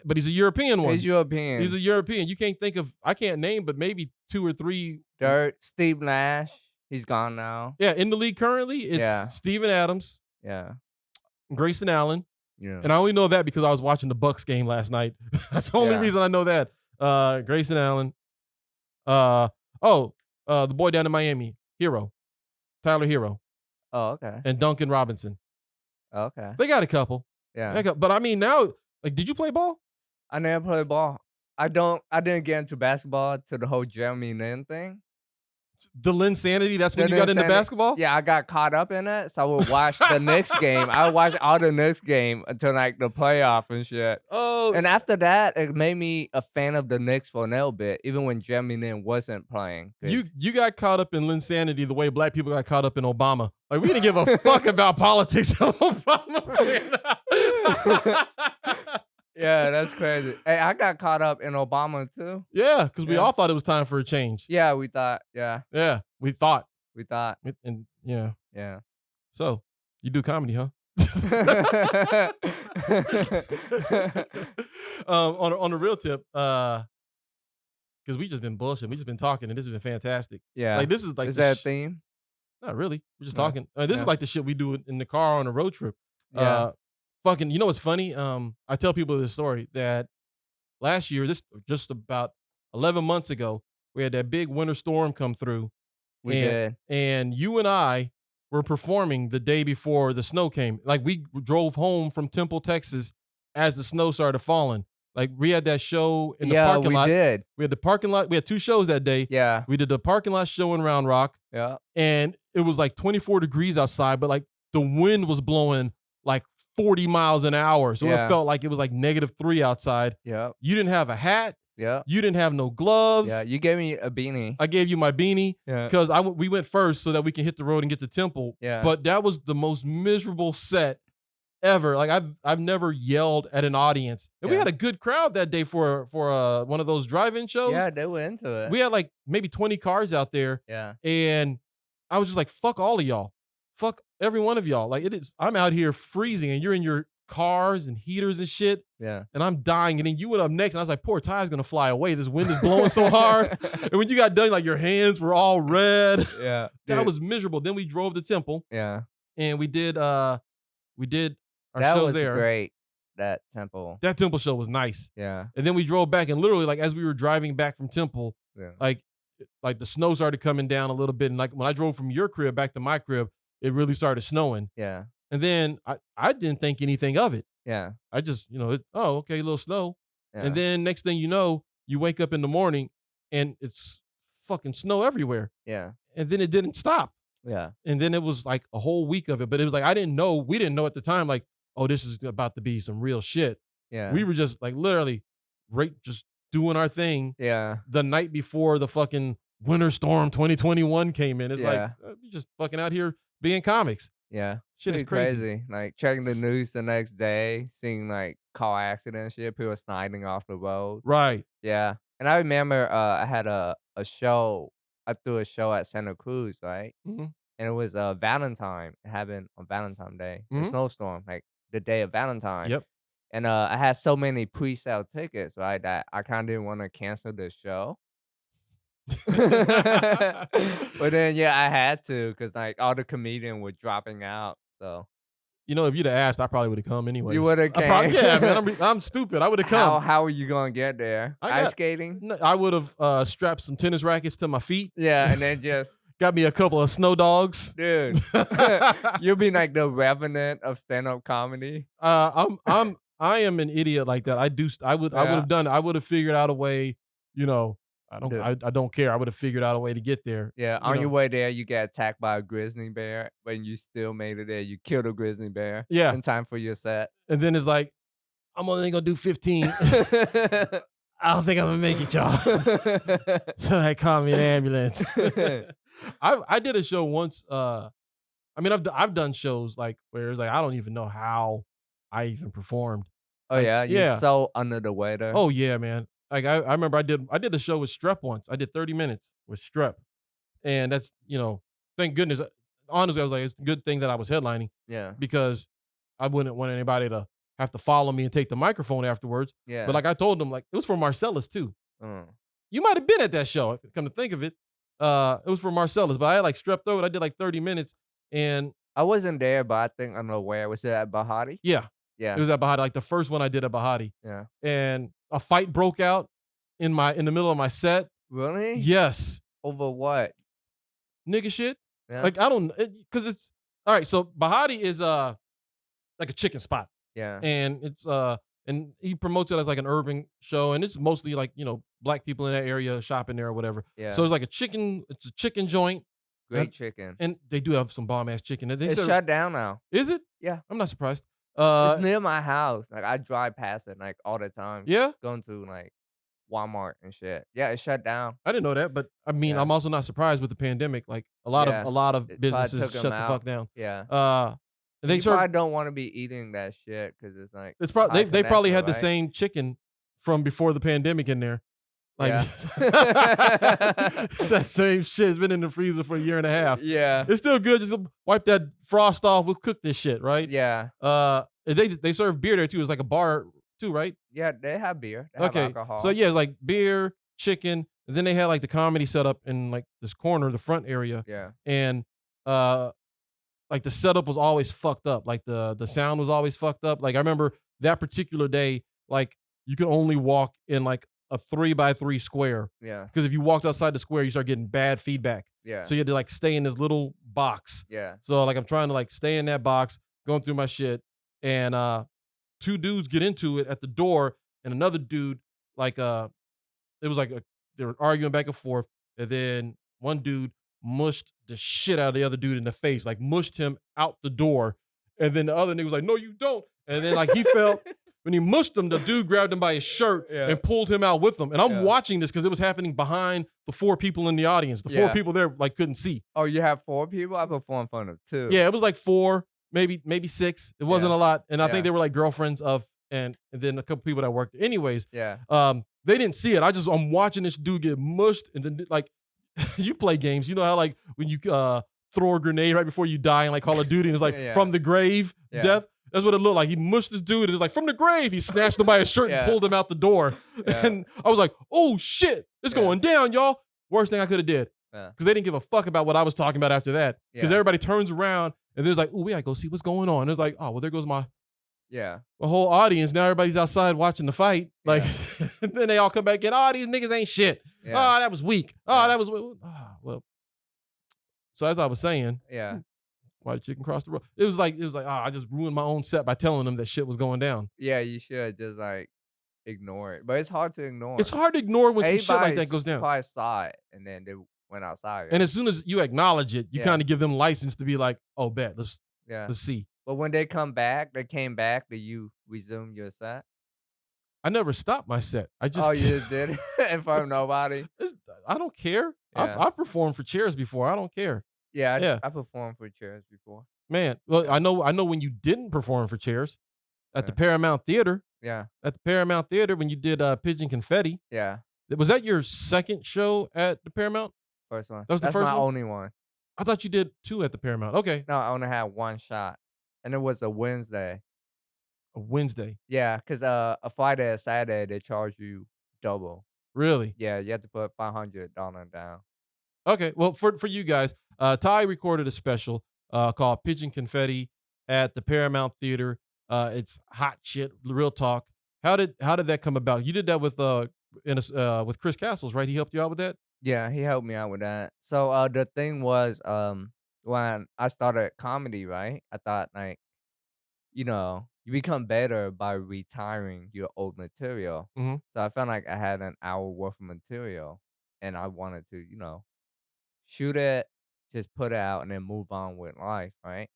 But he's a European one. He's European. He's a European. You can't think of. I can't name, but maybe 2 or 3. Dirt. Steve Nash. He's gone now. Yeah, in the league currently, it's Yeah. Steven Adams, Yeah. Grayson Allen, Yeah. and I only know that because I was watching the Bucks game last night. That's the only Yeah. reason I know that. Grayson Allen, The boy down in Miami, Tyler Hero, Oh, okay. and Duncan Robinson. Okay. They got a couple. Yeah. But I mean, now, like, did you play ball? I never played ball. I didn't get into basketball to the whole Jeremy Lin thing. The Lin-sanity, that's when The you got into Lin-sanity- basketball? Yeah, I got caught up in it, so I would watch the Knicks game. I would watch all the Knicks game until like the playoff and shit. Oh. And after that, it made me a fan of the Knicks for a little bit, even when Jeremy Lin wasn't playing. 'Cause- You got caught up in Lin-sanity the way black people got caught up in Obama. Like, we didn't give a fuck about politics of Obama. Yeah, that's crazy. Hey, I got caught up in Obama too. Yeah, because we Yeah. all thought it was time for a change. Yeah, we thought. Yeah, Yeah, we thought. we thought. And yeah. Yeah. So, you do comedy, huh? On a real tip, because we just been bullshitting. We just been talking, and this has been fantastic. Yeah. Like, this is like Is the that a theme? not really. We're just No. talking. This is Yeah. like the shit we do in the car on a road trip. Yeah. Fucking, you know what's funny? I tell people this story that last year, just about 11 months ago, we had that big winter storm come through. We did. And you and I were performing the day before the snow came. Like, we drove home from Temple, Texas as the snow started falling. Like, we had that show in the parking lot. we did. We had the parking lot. We had 2 shows that day. Yeah. We did the parking lot show in Round Rock. Yeah. And it was like 24 degrees outside, but like the wind was blowing like 40 miles an hour. So Yeah. it felt like it was like -3 outside. Yeah. You didn't have a hat. Yeah. You didn't have no gloves. Yeah. You gave me a beanie. I gave you my beanie Yeah. because we went first so that we can hit the road and get to Temple. Yeah. But that was the most miserable set ever. Like, I've never yelled at an audience. And we Yeah. had a good crowd that day for one of those drive-in shows. Yeah, they were into it. We had like maybe 20 cars out there. Yeah. And I was just like, fuck all of y'all. Fuck every one of y'all. Like, I'm out here freezing and you're in your cars and heaters and shit. Yeah. And I'm dying. And then you went up next and I was like, poor Ty's gonna fly away. This wind is blowing so hard. And when you got done, like, your hands were all red. Yeah. That Dude. was miserable. Then we drove to Temple Yeah. and we did our That shows was there. great. That temple. That Temple show was nice. Yeah. And then we drove back and literally, like, as we were driving back from Temple, Yeah. like the snow started coming down a little bit. And like when I drove from your crib back to my crib, it really started snowing. Yeah. And then I didn't think anything of it. Yeah. I just, okay, a little snow. Yeah. And then next thing you know, you wake up in the morning and it's fucking snow everywhere. Yeah. And then it didn't stop. Yeah. And then it was like a whole week of it. But it was like, we didn't know at the time, like, oh, this is about to be some real shit. Yeah. We were just like literally just doing our thing Yeah. the night before the fucking winter storm 2021 came in. It's like, Yeah. we just fucking out here being comics. Yeah. Shit is Pretty crazy. Like checking the news the next day, seeing like car accident shit, people sliding off the road. Right. Yeah. And I remember I had a show. I threw a show at Santa Cruz, right? Mhm. And it was Valentine. It happened on Valentine Day. A Mhm. snowstorm, like the day of Valentine. Yep. And I had so many pre-sale tickets, right, that I kind of didn't want to cancel the show. But then, yeah, I had to because like all the comedians were dropping out. So If you'd have asked, I probably would have come anyway. you would have came. Yeah, man. I'm stupid. I would have come. How are you gonna get there? I Ice got- skating? No, I would have strapped some tennis rackets to my feet. Yeah, and then just Got me a couple of snow dogs. dude, you'll be like the revenant of stand-up comedy. I am an idiot like that. I would Yeah. have done it. I would have figured out a way. I Dude. don't care. I would have figured out a way to get there. Yeah, on your way there, you get attacked by a grizzly bear, but you still made it there. You killed a grizzly bear. Yeah. In time for your set. And then it's like, I'm only gonna do 15. I don't think I'm gonna make it, y'all. So I call me an ambulance. I did a show once. I've done shows like where it's like I don't even know how I even performed. Oh yeah, you're yeah. so under the weather. Oh yeah, man. Like I remember I did a show with Strep once. I did 30 minutes with Strep, and that's thank goodness. Honestly, I was like, it's a good thing that I was headlining yeah, because I wouldn't want anybody to have to follow me and take the microphone afterwards. yeah. But like I told them, like it was for Marcellus too. Mm. You might have been at that show. Come to think of it, it was for Marcellus. But I had like strep throat. I did like 30 minutes, and I wasn't there, but I think I know where. Was it at Bahati? yeah, Yeah, it was at Bahati. Like the first one I did at Bahati, yeah, and a fight broke out in the middle of my set. Really? Yes. Over what? Nigga shit. Yeah. Like, I don't, because it's, all right, so Bahati is like a chicken spot. Yeah. And it's, and he promotes it as like an urban show. And it's mostly like, black people in that area shopping there or whatever. Yeah. So it's like it's a chicken joint. Great chicken. And they do have some bomb ass chicken. It's shut down now. Is it? Yeah. I'm not surprised. It's near my house. Like, I drive past it like all the time. Yeah? Going to like Walmart and shit. Yeah, it's shut down. I didn't know that, but I mean, Yeah. I'm also not surprised with the pandemic. Like a lot Yeah. of It probably businesses took shut 'em the out. fuck down. Yeah. They You serve. probably don't want to be eating that shit because it's like It's probably high they probably had cholesterol, the right? same chicken from before the pandemic in there. Like Yeah. it's that same shit. It's been in the freezer for a year and a half. Yeah. It's still good. Just wipe that frost off. We'll cook this shit, right? Yeah. They serve beer there too. It's like a bar too, right? Yeah, they have beer. They have Okay. alcohol. So yeah, it's like beer, chicken, and then they had like the comedy set up in like this corner, the front area. Yeah. And like the setup was always fucked up. Like the sound was always fucked up. Like I remember that particular day, like you could only walk in like a 3x3 square. Yeah. Because if you walked outside the square, you start getting bad feedback. Yeah. So you had to like stay in this little box. Yeah. So like I'm trying to like stay in that box, going through my shit, and two dudes get into it at the door, and another dude like it was like they were arguing back and forth, and then one dude mushed the shit out of the other dude in the face, like mushed him out the door, and then the other nigga was like, "No, you don't," and then like he fell. When he mushed him, the dude grabbed him by his shirt and pulled him out with him. And I'm watching this because it was happening behind the four people in the audience. The four people there like couldn't see. Oh, you have 4 people? I performed in front of 2. Yeah, it was like 4, maybe 6. It wasn't a lot. And I think they were like girlfriends of and then a couple people that worked. Anyways, Yeah. they didn't see it. I'm watching this dude get mushed, and then like you play games. You know how like when you throw a grenade right before you die in like Call of Duty, and it's like from the grave death. That's what it looked like. He mushed this dude. And it's like from the grave. He snatched him by his shirt and pulled him out the door. And I was like, oh shit, it's going down, y'all. Worst thing I could have did. Because they didn't give a fuck about what I was talking about after that. Because everybody turns around and there's like, oh, we gotta go see what's going on. And it's like, oh, well, there goes my whole audience. Now everybody's outside watching the fight. Like, and then they all come back in. Oh, these niggas ain't shit. Oh, that was weak. Oh, that was well. So as I was saying, why the chicken crossed the road? It was like, I just ruined my own set by telling them that shit was going down. Yeah, you should just like ignore it. But it's hard to ignore. It's hard to ignore when some shit like that goes down. Probably saw it and then they went outside. Right? And as soon as you acknowledge it, you kind of give them license to be like, oh, bet, let's see. But when they came back, do you resume your set? I never stopped my set. I just you just did it in front of nobody? I don't care. Yeah. I've performed for chairs before. I don't care. I performed for chairs before. Man, well, I know when you didn't perform for chairs at the Paramount Theater. Yeah. At the Paramount Theater when you did Pigeon Confetti. Yeah. Was that your second show at the Paramount? First one. That's the That's first my one? only one. I thought you did 2 at the Paramount. Okay. No, I only had 1 shot. And it was a Wednesday. A Wednesday. Yeah, because a Friday and Saturday, they charge you double. Really? Yeah, you have to put $500 down. Okay. Well, for you guys, Tai recorded a special called Pigeon Confetti at the Paramount Theater. It's hot shit, real talk. How did that come about? You did that with Chris Castles, right? He helped you out with that? Yeah, he helped me out with that. So the thing was, when I started comedy, right? I thought like, you become better by retiring your old material. Mm-hmm. So I felt like I had an hour worth of material, and I wanted to, shoot it, just put it out, and then move on with life, right?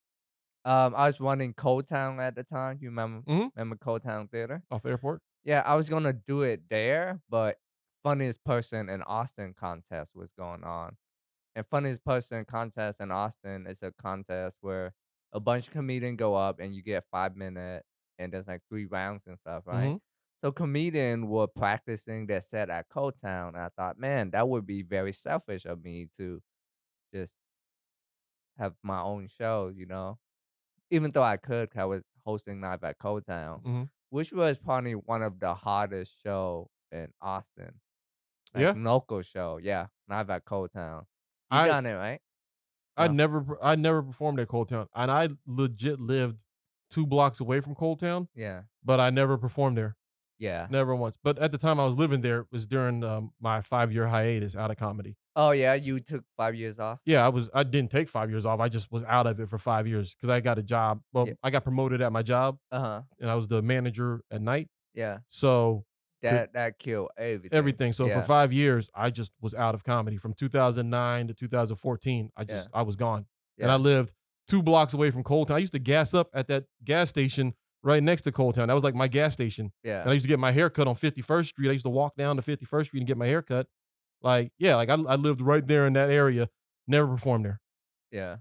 I was running Cold Town at the time. You remember? Mhm. Remember Cold Town Theater? Off the airport? Yeah, I was gonna do it there, but funniest person in Austin contest was going on. And funniest person contest in Austin is a contest where a bunch of comedians go up and you get 5 minutes and there's like 3 rounds and stuff, right? Mhm. So comedians were practicing their set at Cold Town, and I thought, man, that would be very selfish of me to just have my own show, even though I could, 'cause I was hosting live at Cold Town, Mhm. which was probably one of the hottest show in Austin. Like Yeah? local show, yeah, live at Cold Town. You I- done it, right? I No. never performed at Cold Town, and I legit lived 2 blocks away from Cold Town, Yeah. but I never performed there. Yeah. Never once. But at the time I was living there, it was during my 5-year hiatus out of comedy. Oh, yeah, you took 5 years off? Yeah, I didn't take 5 years off. I just was out of it for 5 years because I got a job. Well, Yeah. I got promoted at my job, Uh-huh. and I was the manager at night. Yeah. So That killed everything. everything. So for Yeah. 5 years, I just was out of comedy. From 2009 to 2014, Yeah. I was gone. And I Yeah. lived 2 blocks away from Cold Town. I used to gas up at that gas station right next to Cold Town. That was like my gas station. Yeah. And I used to get my hair cut on 51st Street. I used to walk down to 51st Street and get my hair cut. Like, yeah, like I lived right there in that area. Never performed there. Yeah.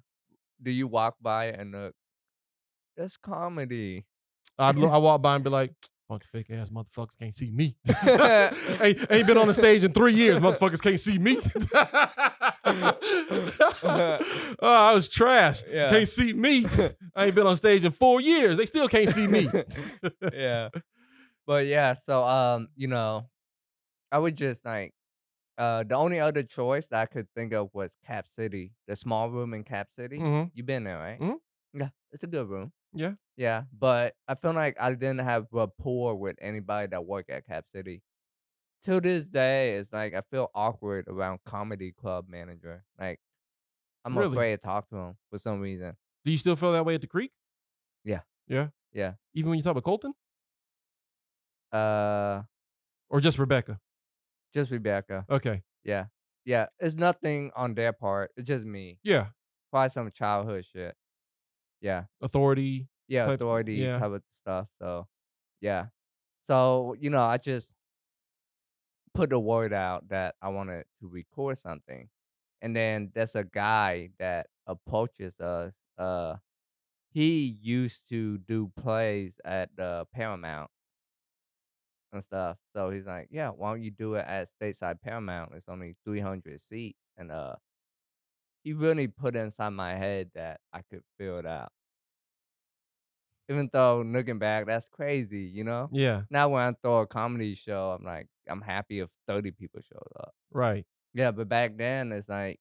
Do you walk by and look, that's comedy? I walk by and be like, bunch of fake ass motherfuckers can't see me. ain't been on the stage in 3 years. Motherfuckers can't see me. Oh, I was trash. Yeah. Can't see me. I ain't been on stage in 4 years. They still can't see me. Yeah. But yeah, so you know, I would just like the only other choice that I could think of was Cap City, the small room in Cap City. Mhm. You been there, right? Mhm. Yeah, it's a good room. Yeah. Yeah, but I feel like I didn't have rapport with anybody that worked at Cap City. Till this day, it's like I feel awkward around comedy club manager. Like I'm Really? afraid to talk to him for some reason. Do you still feel that way at the Creek? Yeah, Yeah. yeah. Even when you talk about Colton? Uh, Or just Rebecca? just Rebecca. Okay. Yeah, yeah. It's nothing on their part. It's just me. Yeah. Probably some childhood shit. Yeah, Authority. yeah. Type- Authority yeah. type of stuff. So, yeah. So you know, I just put the word out that I wanted to record something. And then there's a guy that approaches us. He used to do plays at the Paramount and stuff. So he's like, "Yeah, why don't you do it at Stateside Paramount? It's only 300 seats." And he really put inside my head that I could fill it out. Even though looking back, that's crazy, you know? Yeah. Now when I throw a comedy show, I'm like, I'm happy if 30 people showed up. Right. Yeah, but back then it's like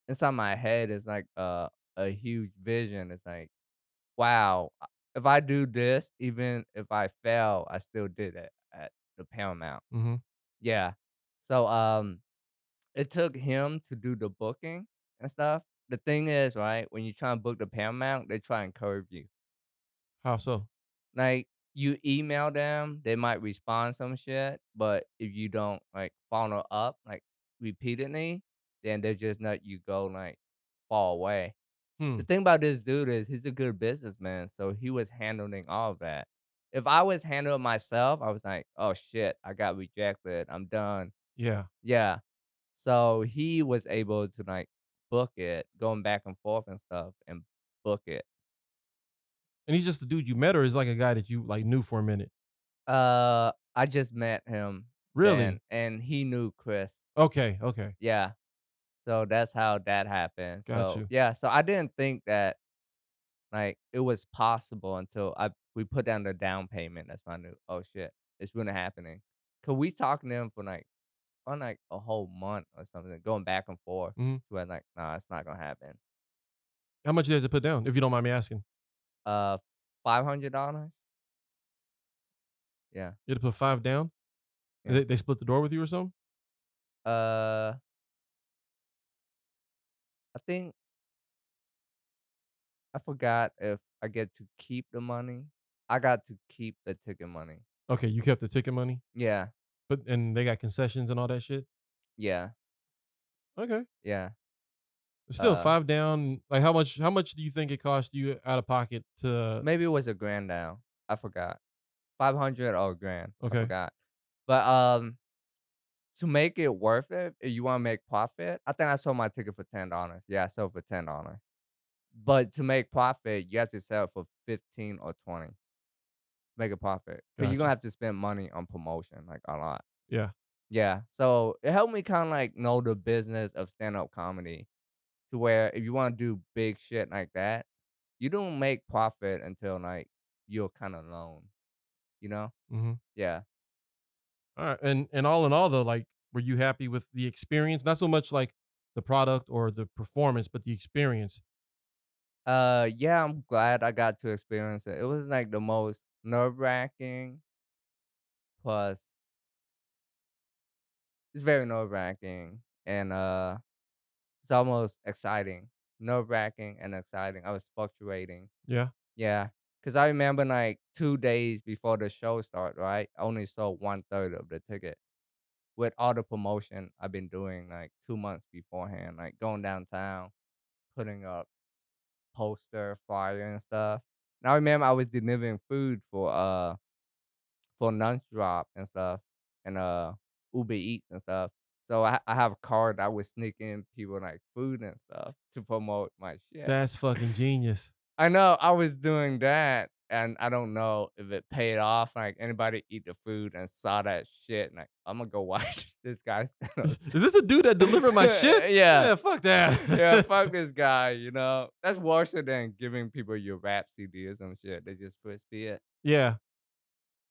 inside my head is like a huge vision. It's like, wow, if I do this, even if I fail, I still did it at the Paramount. Mm-hmm. Yeah. So it took him to do the booking and stuff. The thing is, right, when you try and book the Paramount, they try and curve you. How so? Like you email them, they might respond some shit, but if you don't like follow up like repeatedly, then they just let you go like fall away. Hmm. The thing about this dude is he's a good businessman, so he was handling all of that. If I was handling myself, I was like, oh shit, I got rejected. I'm done. Yeah. Yeah. So he was able to like book it, going back and forth and stuff, and book it. And he's just the dude you met, or is like a guy that you like knew for a minute? I just met him Really? then, and he knew Chris. Okay. Okay. Yeah. So that's how that happened. Got So you. yeah, so I didn't think that like it was possible until we put down the down payment. That's when I knew, oh shit, it's really happening. Cause we talking to him for like on like a whole month or something, going back and forth. Mhm. To where like, nah, it's not gonna happen. How much did you have to put down, if you don't mind me asking? $500. Yeah. You had to put 5 down? Yeah. They split the door with you or something? I think I forgot if I get to keep the money. I got to keep the ticket money. Okay, you kept the ticket money, Yeah. and they got concessions and all that shit? Yeah. Okay. Yeah. Still Uh, 5 down. Like how much do you think it cost you out of pocket to Maybe it was a grand down. I forgot. 500 or a grand. Okay. I forgot. But to make it worth it, if you want to make profit, I think I sold my ticket for $10. Yeah, I sold for $10. But to make profit, you have to sell it for 15 or 20 to make a profit. Because you're Gotcha. gonna have to spend money on promotion, like a lot. Yeah. Yeah. So it helped me kind of like know the business of stand-up comedy to where if you want to do big shit like that, you don't make profit until like you're kind of alone, you know? Mhm. Yeah. All right. And all in all though, like were you happy with the experience? Not so much like the product or the performance, but the experience. Yeah, I'm glad I got to experience it. It was like the most nerve-wracking plus it's very nerve-wracking and, it's almost exciting. Nerve-wracking and exciting. I was fluctuating. Yeah. Yeah, cause I remember, like, 2 days before the show start, right? I only sold 1/3 of the ticket with all the promotion I've been doing, like, 2 months beforehand, like, going downtown, putting up poster, flyer, and stuff. And I remember I was delivering food for lunch drop and stuff and, Uber Eats and stuff. So I have a card that would sneak in people, like, food and stuff to promote my shit. That's fucking genius. I know I was doing that, and I don't know if it paid off, like, anybody eat the food and saw that shit, and, like, Imma go watch this guy stand on Is this the dude that delivered my shit? Yeah. Yeah, fuck that. Yeah, fuck this guy, you know? That's worse than giving people your rap CD or some shit. They just frisbee it. Yeah.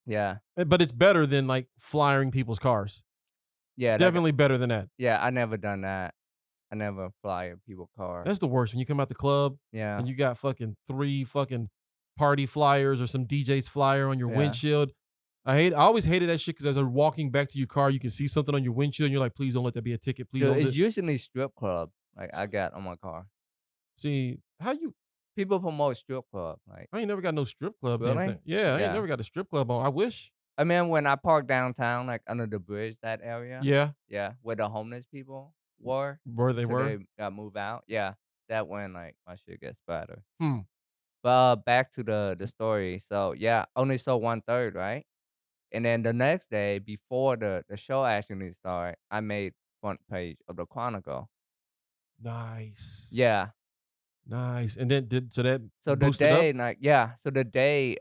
Yeah. But it's better than like flyering people's cars. Yeah, Definitely better than that. yeah, I never done that. I never fly in people's car. That's the worst when you come out the club Yeah. and you got fucking 3 fucking party flyers or some DJ's flyer on your Yeah. windshield. I always hated that shit because as you're walking back to your car, you can see something on your windshield and you're like, please don't let that be a ticket. Please Dude, don't. it's usually strip club, like, I got on my car. See, how you? People promote strip club, like I ain't never got no strip club. damn Really? thing. Yeah, I Yeah. ain't never got a strip club on. I wish. I mean, when I parked downtown, like, under the bridge, that area. Yeah, Yeah, where the homeless people were. where they till were. They got moved out. Yeah, that when, like, my shit gets splattered. Hmm. But, back to the story. So, yeah, only sold 1/3, right? And then the next day, before the show actually started, I made front page of the Chronicle. Nice. Yeah. Nice. And then so that So the boosted up? day, like, yeah, so the day,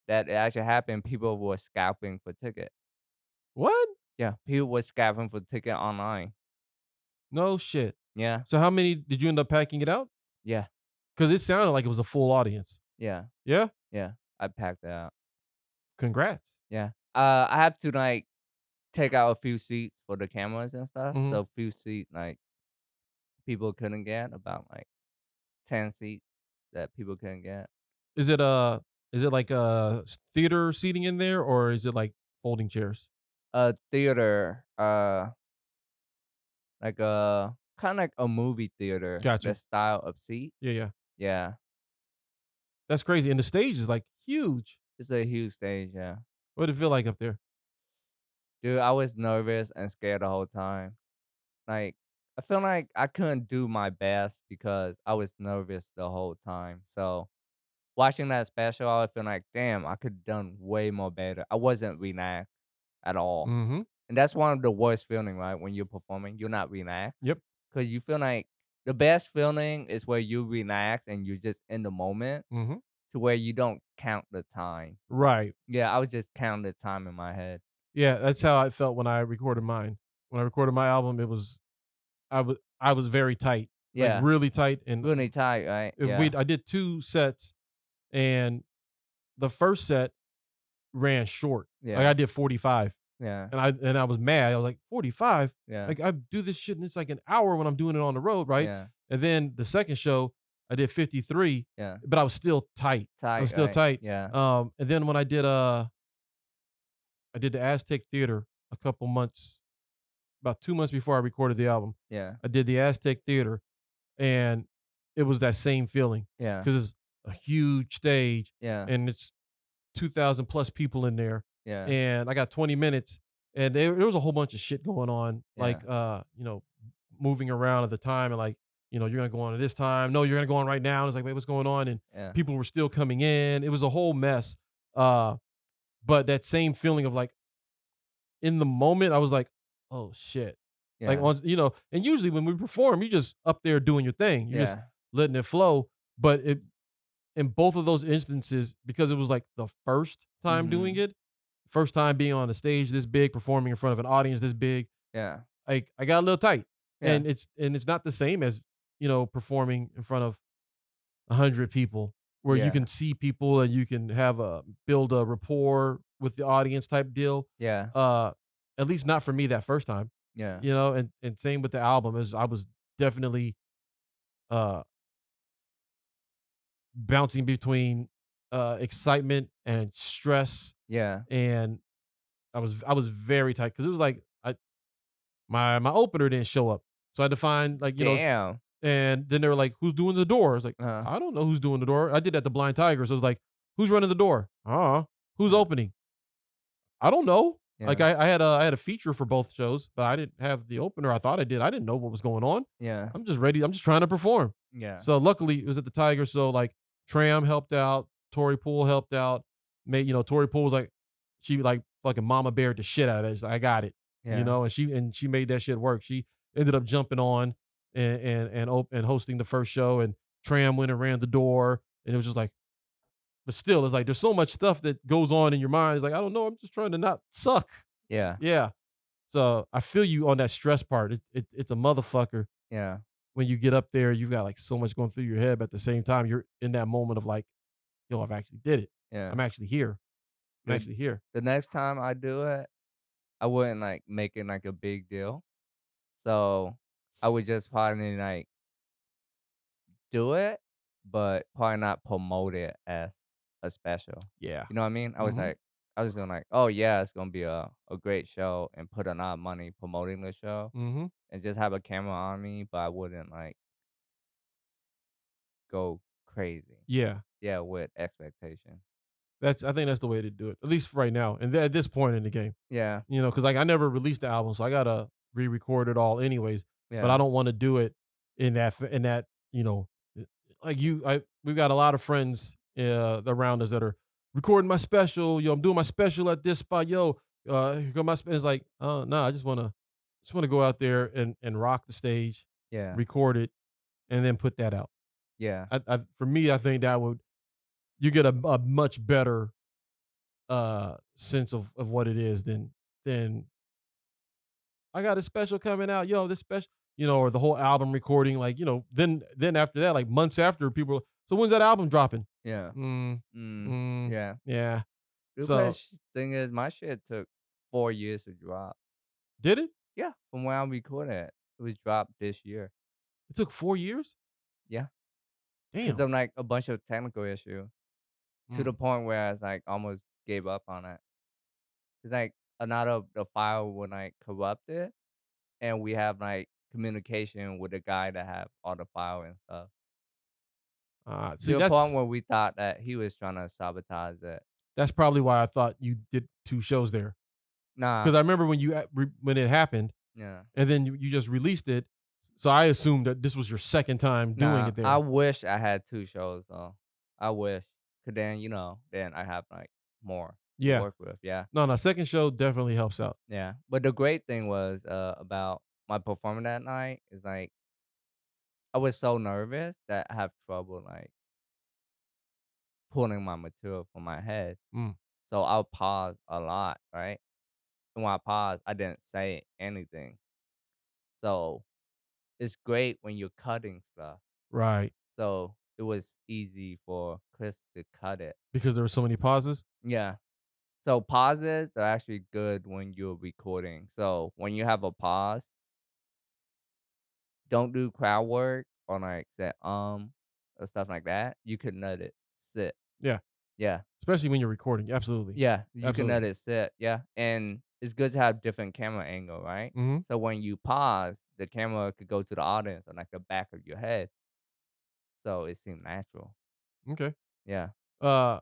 that it actually happened, people were scalping for ticket. What? Yeah, people were scalping for ticket online. No shit. Yeah, So how many did you end up packing it out? yeah, Because it sounded like it was a full audience. yeah, Yeah. yeah. I packed it out. Congrats. Yeah. I have to, like, take out a few seats for the cameras and stuff. Mhm. So few seats, like, people couldn't get, about, like, 10 seats that people couldn't get. Is it like theater seating in there or is it like folding chairs? Theater, like a kinda like a movie theater, Gotcha. the style of seats. Yeah, yeah. Yeah. That's crazy. And the stage is like huge. It's a huge stage, yeah. What did it feel like up there? Dude, I was nervous and scared the whole time. Like, I feel like I couldn't do my best because I was nervous the whole time. So, watching that special, I feel like, damn, I could have done way more better. I wasn't relaxed at all. Mm-hmm. And that's one of the worst feeling, right? When you're performing, you're not relaxed. Yep. Because you feel like the best feeling is where you relax and you're just in the moment Mm-hmm. to where you don't count the time. Right. Yeah, I was just counting the time in my head. Yeah, that's how I felt when I recorded mine. When I recorded my album, I was very tight. Yeah. Like really tight. And Really tight, right? Yeah. I did 2 sets and the first set ran short. Yeah. Like I did 45. Yeah. And I was mad. I was like, 45? Yeah. Like I do this shit and it's like an hour when I'm doing it on the road, right? Yeah. And then the second show, I did 53, Yeah. but I was still tight. Tight. I was still right? tight. Yeah. And then when I did the Aztec Theater a couple months, about 2 months before I recorded the album. Yeah. I did the Aztec Theater, and it was that same feeling Yeah. because it's a huge stage Yeah. and it's 2,000 plus people in there, Yeah. and I got 20 minutes, and there was a whole bunch of shit going on, like moving around at the time, and like you're gonna go on at this time. No, you're gonna go on right now. And it's like, wait, what's going on? And Yeah. people were still coming in. It was a whole mess. But that same feeling of like in the moment, I was like, oh shit. Yeah. Like on, and usually when we perform, you just up there doing your thing. You're just Yeah. letting it flow. But in both of those instances, because it was like the first time doing it, first time being on a stage this big, performing in front of an audience this big, Yeah. like I got a little tight. Yeah. And it's not the same as, performing in front of 100 people where Yeah. you can see people and you can build a rapport with the audience type deal. Yeah. At least not for me that first time. Yeah. And same with the album is I was definitely bouncing between excitement and stress Yeah. and I was very tight because it was like my opener didn't show up, so I had to find like Damn. and then they were like, "Who's doing the door?" I was like, Uh, "I don't know who's doing the door." I did that to Blind Tiger, so it was like, "Who's running the door?" Who's Yeah. opening? I don't know. Like yeah. I had a feature for both shows, but I didn't have the opener. I thought I did. I didn't know what was going on. Yeah. I'm just ready. I'm just trying to perform. Yeah. So luckily it was at the Tiger. So like Tram helped out, Tori Poole helped out. Tori Poole was like she like a mama bear the shit out of it. She's like, I got it. Yeah. And she made that shit work. She ended up jumping on and hosting the first show, and Tram went and ran the door, and it was just like, but still, it's like there's so much stuff that goes on in your mind. It's like, I don't know, I'm just trying to not suck. Yeah. Yeah. So I feel you on that stress part. It's a motherfucker Yeah. when you get up there, you've got like so much going through your head, but at the same time, you're in that moment of like, yo, I've actually did it. Yeah. I'm actually here. I'm The, actually here. the next time I do it, I wouldn't like make it like a big deal. So I would just probably like do it, but probably not promote it as a special. Yeah. You know what I mean? Mhm. I was doing like, oh yeah, it's gonna be a great show and put a lot of money promoting the show Mhm. and just have a camera on me, but I wouldn't like go crazy. Yeah. Yeah, with expectations. I think that's the way to do it, at least right now. And at this point in the game, Yeah, because like I never released the album, so I gotta re-record it all anyways. But I yeah, don't want to do it in that you know, eh, like we've got a lot of friends around us that are recording my special. Yo, I'm doing my special at this spot. Yo, here go my. It's like, no, I just wanna go out there and rock the stage, yeah, record it, and then put that out. yeah, For me, I think that would you get a much better sense of what it is than I got a special coming out, yo, this special, or the whole album recording, like, then after that, like months after, people, so when's that album dropping? yeah. Mm, mm, Yeah. yeah. Because So thing is, my shit took 4 years to drop. did it? Yeah, from when I recorded it, it was dropped this year. It took 4 years? Yeah, because Damn. of like a bunch of technical issue to the Mm, point where I was like almost gave up on it. Cause like another the file would like corrupt it, and we have like communication with the guy that have all the file and stuff. see, To a point where we thought that he was trying to sabotage it. that's probably why I thought you did 2 shows there. Nah, Because I remember when when it happened, yeah, and then you just released it, so I assumed that this was your second time doing nah. it I there. wish I had 2 shows though. I wish, cause then then I have like more to Yeah. work with. Yeah, No, second show definitely helps out. yeah. But the great thing was about my performance that night is like I was so nervous that I have trouble like pulling my material from my head. Mm, So I'll pause a lot, right? And when I pause, I didn't say anything. So it's great when you're cutting stuff. right. So it was easy for Chris to cut it. Because there were so many pauses? Yeah. So pauses are actually good when you're recording. So when you have a pause, don't do crowd work or like say or stuff like that. You could let it sit. Yeah. Yeah. Especially when you're recording. Absolutely. Yeah, you can let Absolutely. it sit, yeah, and it's good to have different camera angle, right? Mhm. So when you pause, the camera could go to the audience on, like, the back of your head, so it seemed natural. Okay. Yeah. Uh,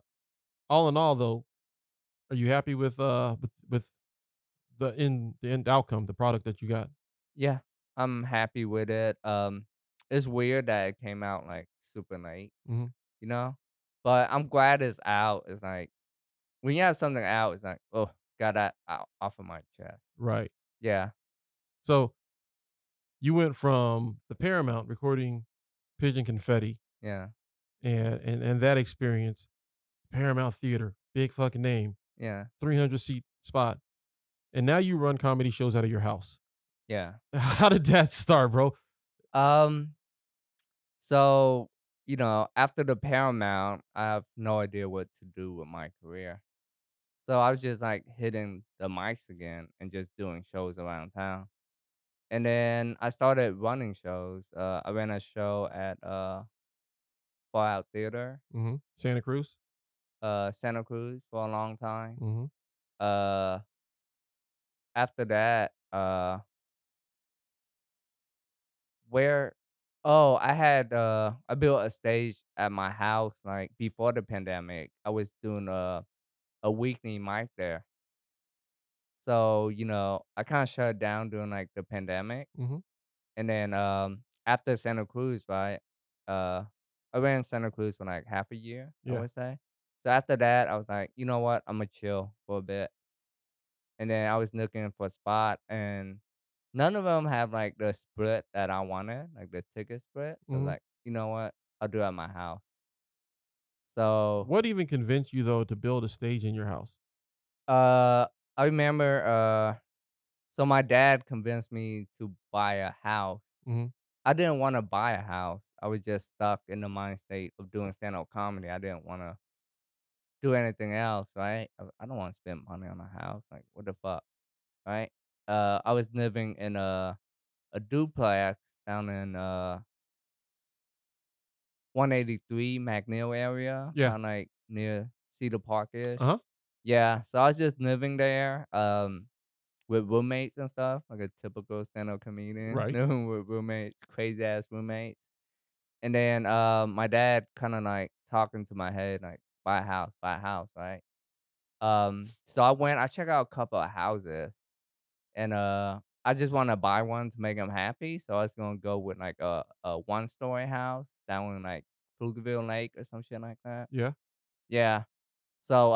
all in all, though, are you happy with the end outcome, the product that you got? Yeah, I'm happy with it, it's weird that it came out, like, super late, Mhm. you know? But I'm glad it's out, it's like when you have something out, it's like, "Oh, got that out off of my chest." Right. Yeah, So you went from the Paramount recording Pigeon Confetti yeah, and that experience, Paramount Theater, big fucking name, yeah, 300 seat spot, and now you run comedy shows out of your house. yeah. How did that start, bro? Um So, after the Paramount, I have no idea what to do with my career. So I was just like hitting the mics again and just doing shows around town. And then I started running shows. I ran a show at Fallout Theater, Mhm. Santa Cruz? Santa Cruz for a long time. Mhm. Uh after that, where oh, I built a stage at my house, like, before the pandemic. I was doing a weekly mic there. So, I kinda shut down during, like, the pandemic, Mhm. and then, after Santa Cruz, right, uh, I ran Santa Cruz for, like, half a year, I Yeah. would say. So after that, I was like, "You know what? Imma chill for a bit." And then I was looking for a spot, and none of them have, like, the split that I wanted, like, the ticket split. So, Mhm. like, "You know what? I'll do it at my house." So, What even convinced you though to build a stage in your house? uh, I remember, so my dad convinced me to buy a house. Mhm. I didn't wanna buy a house. I was just stuck in the mind state of doing stand-up comedy. I didn't wanna do anything else, right? I don't wanna spend money on a house, like, what the fuck, right? I was living in a duplex down in, 183 McNeil area, Yeah. kinda, like, near Cedar Park-ish. Uh-huh. Yeah, so I was just living there, with roommates and stuff, like a typical stand-up comedian, Right. living with roommates, crazy ass roommates. And then, my dad kinda, like, talking to my head, like, buy a house," right? So I checked out a couple of houses, and, I just wanna buy one to make him happy, so I was gonna go with, like, a one-story house down in, like, Pflugerville Lake or some shit like that. Yeah. Yeah. So,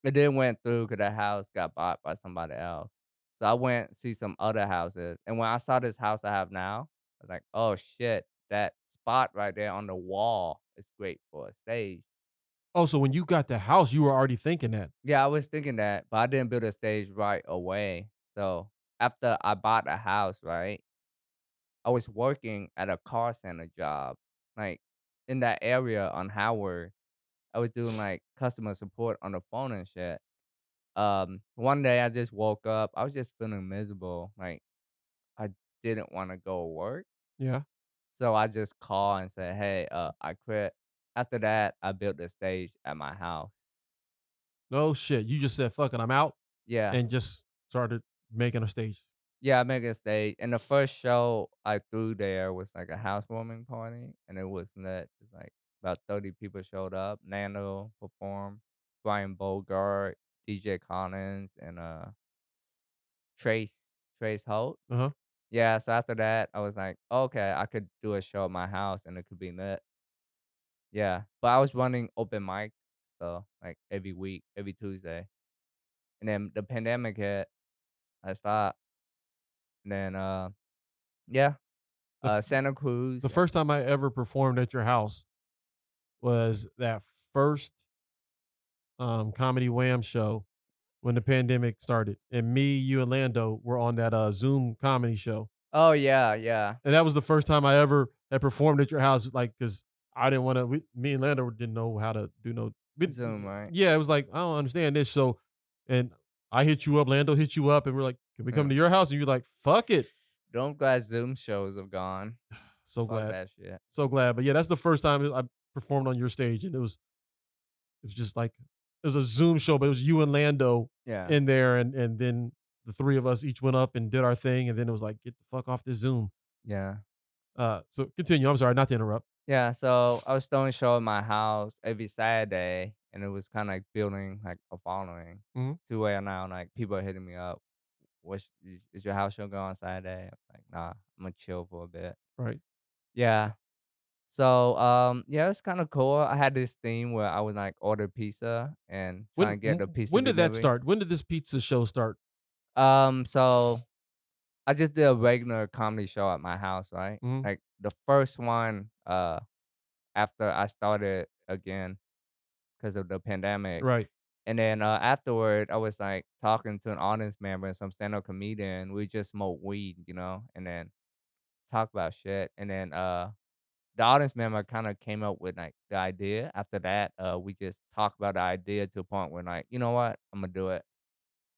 it didn't went through because the house got bought by somebody else. So I went see some other houses, and when I saw this house I have now, I was like, "Oh, shit, that spot right there on the wall is great for a stage." Oh, so when you got the house, you were already thinking that. Yeah, I was thinking that, but I didn't build a stage right away. So, after I bought a house, right, I was working at a car center job, like, in that area on Howard. I was doing, like, customer support on the phone and shit. One day I just woke up, I was just feeling miserable, like, I didn't wanna go to work, Yeah. so I just called and said, "Hey, I quit." After that, I built a stage at my house. No shit. You just said, "Fuck it, I'm out," Yeah. and just started making a stage. Yeah, I make a stage, and the first show I threw there was, like, a housewarming party, and it was lit. It's, like, about 30 people showed up. Nando performed, Brian Bogart, DJ Collins, and, Trace Holt. Uh-huh. Yeah, so after that, I was like, "Okay, I could do a show at my house and it could be lit." Yeah, but I was running open mic, so, like, every week, every Tuesday, and then the pandemic hit, I stopped, and then, yeah, The f Santa Cruz, the first time I ever performed at your house was that first, Comedy Wham show when the pandemic started, and me, you, and Lando were on that, Zoom comedy show. Oh, yeah, yeah, And that was the first time I ever had performed at your house, like, cause I didn't wanna me and Lando didn't know how to do no we Zoom, right? yeah, it was like, "I don't understand this," so and I hit you up, Lando hit you up, and we're like, "Can we come Yeah. to your house?" And you're like, "Fuck it." Don't glad Zoom shows have gone. So Fuck glad. that shit. So glad, but yeah, that's the first time I performed on your stage, and it was just like it was a Zoom show, but it was you and Lando Yeah, in there, and then the 3 of us each went up and did our thing, and then it was like, "Get the fuck off this Zoom." yeah. So continue, I'm sorry, not to interrupt. Yeah, so I was throwing show at my house every Saturday, and it was kinda, like, building, like, a following Mhm. to where now, like, people are hitting me up. "What's is your house show going on Saturday?" I'm like, "Nah, Imma chill for a bit." Right. Yeah. So, yeah, it's kinda cool. I had this theme where I would, like, order pizza and try and get the pizza When did that delivery. start? When did this pizza show start? So I just did a regular comedy show at my house, right? Mhm. Like, the first one, after I started again because of the pandemic. Right. And then, afterward, I was, like, talking to an audience member and some stand-up comedian. We just smoked weed, and then talk about shit. And then, the audience member kinda came up with, like, the idea. After that, we just talked about the idea to a point where, like, "You know what? Imma do it."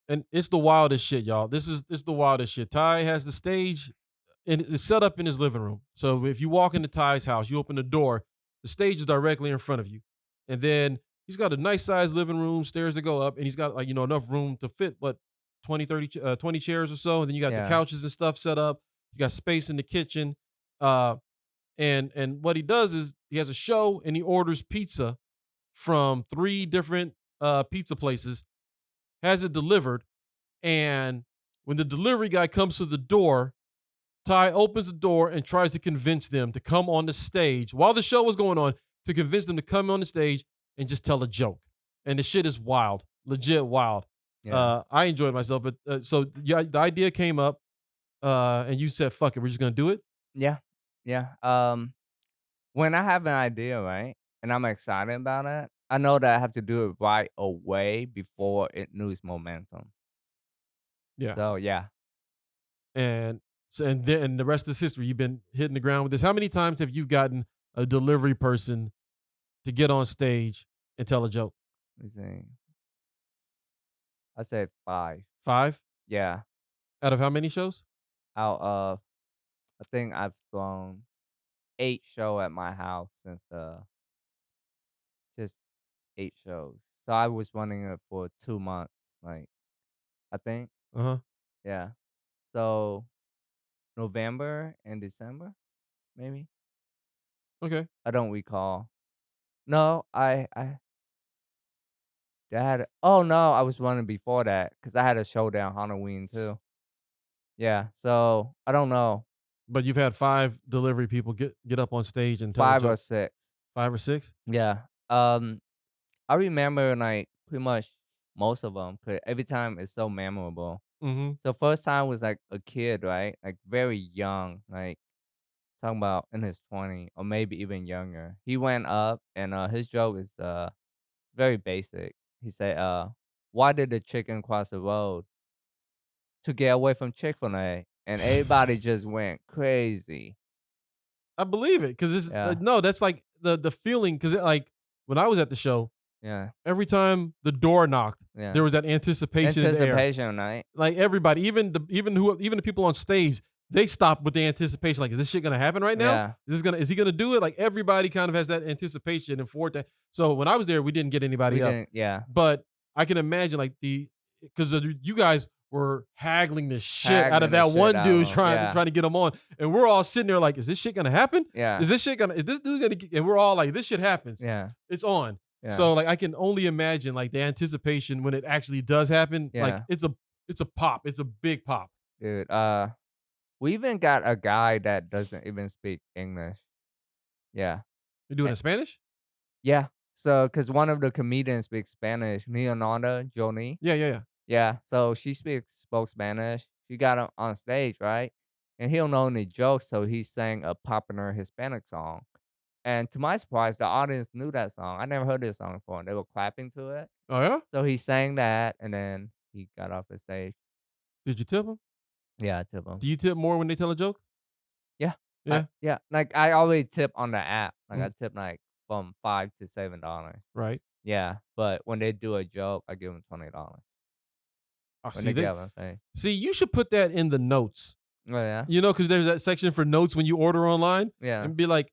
And it's the wildest shit, y'all. It's the wildest shit. Ty has the stage and it's set up in his living room. So if you walk into Ty's house, you open the door, the stage is directly in front of you. And then he's got a nice sized living room, stairs to go up, and he's got like, enough room to fit, but 20, 30, 20 chairs or so. And then you got the Yeah. couches and stuff set up. You got space in the kitchen. And what he does is he has a show and he orders pizza from 3 different pizza places, has it delivered. And when the delivery guy comes to the door, Tai opens the door and tries to convince them to come on the stage while the show was going on, to convince them to come on the stage and just tell a joke. And the shit is wild, legit wild. Yeah. I enjoyed myself, but so yeah, the idea came up, and you said, "Fuck it, we're just gonna do it." Yeah. Yeah. When I have an idea, right, and I'm excited about it, I know that I have to do it right away before it loses momentum. Yeah. So yeah. And so, and then the rest is history. You've been hitting the ground with this. How many times have you gotten a delivery person to get on stage and tell a joke? Let me see. I said 5. 5 Yeah. out of how many shows? Out of, I think I've thrown 8 show at my house since just 8 shows. So I was running it for 2 months, like, I think. Uh huh. Yeah. So November and December, maybe. Okay. I don't recall. No, I had. Oh no, I was running before that because I had a showdown Halloween too. Yeah. So I don't know, But you've had 5 delivery people get up on stage and tell a 5 or joke. 6. 5 or 6? Yeah. I remember like pretty much most of them. Cause every time it's so memorable. Mm-hmm. So first time was like a kid, right? Like very young, like talking about in his 20 or maybe even younger. He went up and his joke is very basic. He said, why did the chicken cross the road? To get away from Chick-Fil-A. And everybody just went crazy. I believe it because this. Yeah. No, that's like the feeling because like when I was at the show, Yeah. every time the door knocked, Yeah. there was that anticipation. In the air. Anticipation, right? Like everybody, even the people on stage, they stopped with the anticipation. Like, is this shit gonna happen right now? Yeah. Is he gonna do it? Like everybody kind of has that anticipation and for that. So when I was there, we didn't get anybody We up. didn't, yeah. But I can imagine like because you guys were haggling the shit out Haggling of the that shit one out dude of 'em, trying yeah. to get him on, and we're all sitting there like, is this shit gonna happen? Yeah. Is this dude and we're all like, this shit happens. Yeah. It's on. Yeah. So like I can only imagine like the anticipation when it actually does happen. Like Yeah. it's a pop. It's a big pop. Dude, we even got a guy that doesn't even speak English. Yeah. You doing it in Spanish? Yeah. So, because one of the comedians speaks Spanish, Leonardo Johnny. Yeah. Yeah. So she spoke Spanish. She got him on stage, right? And he don't know any jokes, so he sang a popular Hispanic song. And to my surprise, the audience knew that song. I never heard this song before, and they were clapping to it. Oh yeah? So he sang that, and then he got off the stage. Did you tip him? Yeah, I tip him. Do you tip more when they tell a joke? Yeah. Yeah. Yeah. Like I always tip on the app. Like I Mhm. tip like from $5 to $7. Right. Yeah. But when they do a joke, I give them $20 Oh, when see, they get up on stage. you should put that in the notes. Oh yeah. You know, because there's that section for notes when you order online. Yeah. And be like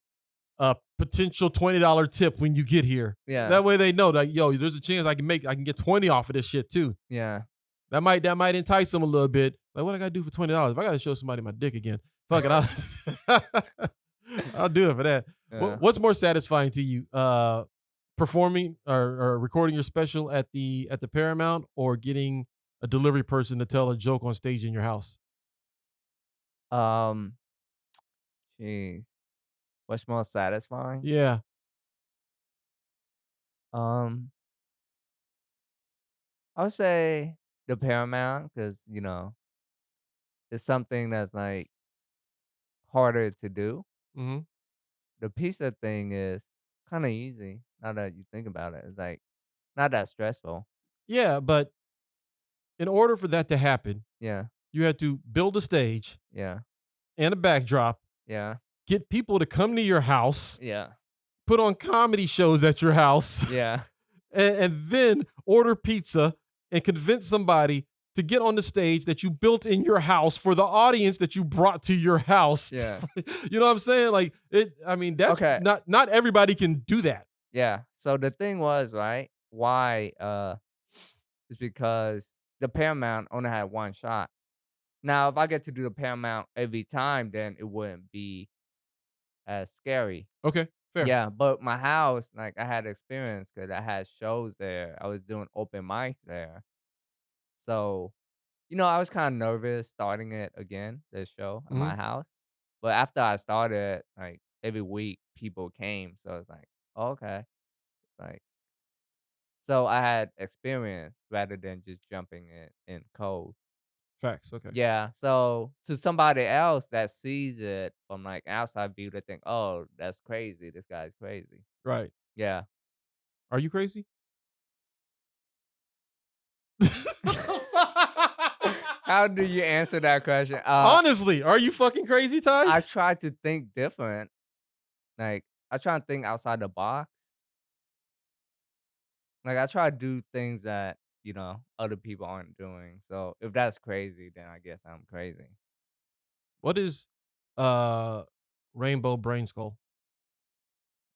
a potential $20 tip when you get here. Yeah. That way they know that yo, there's a chance I can get 20 off of this shit too. Yeah. That might entice them a little bit. Like, what I gotta do for $20? If I gotta show somebody my dick again, fuck it, I'll do it for that. Yeah. What's more satisfying to you? Performing or recording your special at the Paramount, or getting a delivery person to tell a joke on stage in your house? Jeez. What's more satisfying? Yeah. I would say the Paramount because it's something that's like harder to do. Mm-hmm. The pizza thing is kind of easy now that you think about it. It's like not that stressful. Yeah, but in order for that to happen, Yeah. you had to build a stage Yeah. and a backdrop, Yeah. get people to come to your house, Yeah. put on comedy shows at your house, Yeah. and then order pizza and convince somebody to get on the stage that you built in your house for the audience that you brought to your house. Yeah. You know what I'm saying? Like that's Okay. not everybody can do that. Yeah. So the thing was, right? Why? Is because the Paramount only had one shot. Now, if I get to do the Paramount every time, then it wouldn't be as scary. Okay, fair. Yeah, but my house, like, I had experience because I had shows there. I was doing open mic there. So, I was kinda nervous starting it again, this show at Mhm. my house. But after I started, like, every week, people came, so it's like, "Oh, okay." It's like so I had experience rather than just jumping in cold. Facts. Okay. Yeah, so to somebody else that sees it from, like, outside view, they think, "Oh, that's crazy. This guy's crazy." Right. Yeah. Are you crazy? How do you answer that question? Honestly, are you fucking crazy, Ty? I try to think different. Like, I try to think outside the box. Like, I try to do things that, other people aren't doing. So if that's crazy, then I guess I'm crazy. What is uh rainbow brain skull?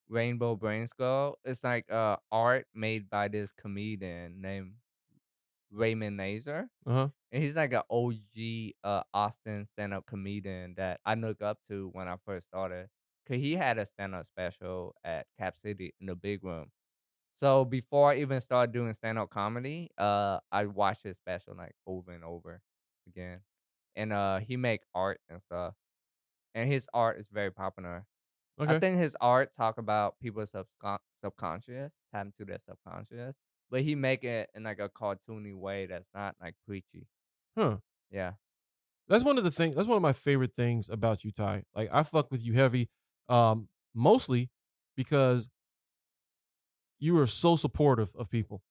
Rainbow Brain Skull, it's like art made by this comedian named Raymond Nazer. Uh-huh. And he's like an OG Austin stand-up comedian that I look up to when I first started. Cause he had a stand-up special at Cap City in the big room. So before I even started doing stand-up comedy, I watched his special like over and over again. And he make art and stuff. And his art is very popular. I Okay. think his art talk about people's subconscious, tap into their subconscious, but he make it in like a cartoony way that's not like preachy. Huh. Yeah. That's one of the things. That's one of my favorite things about you, Ty. Like I fuck with you heavy, mostly because you are so supportive of people.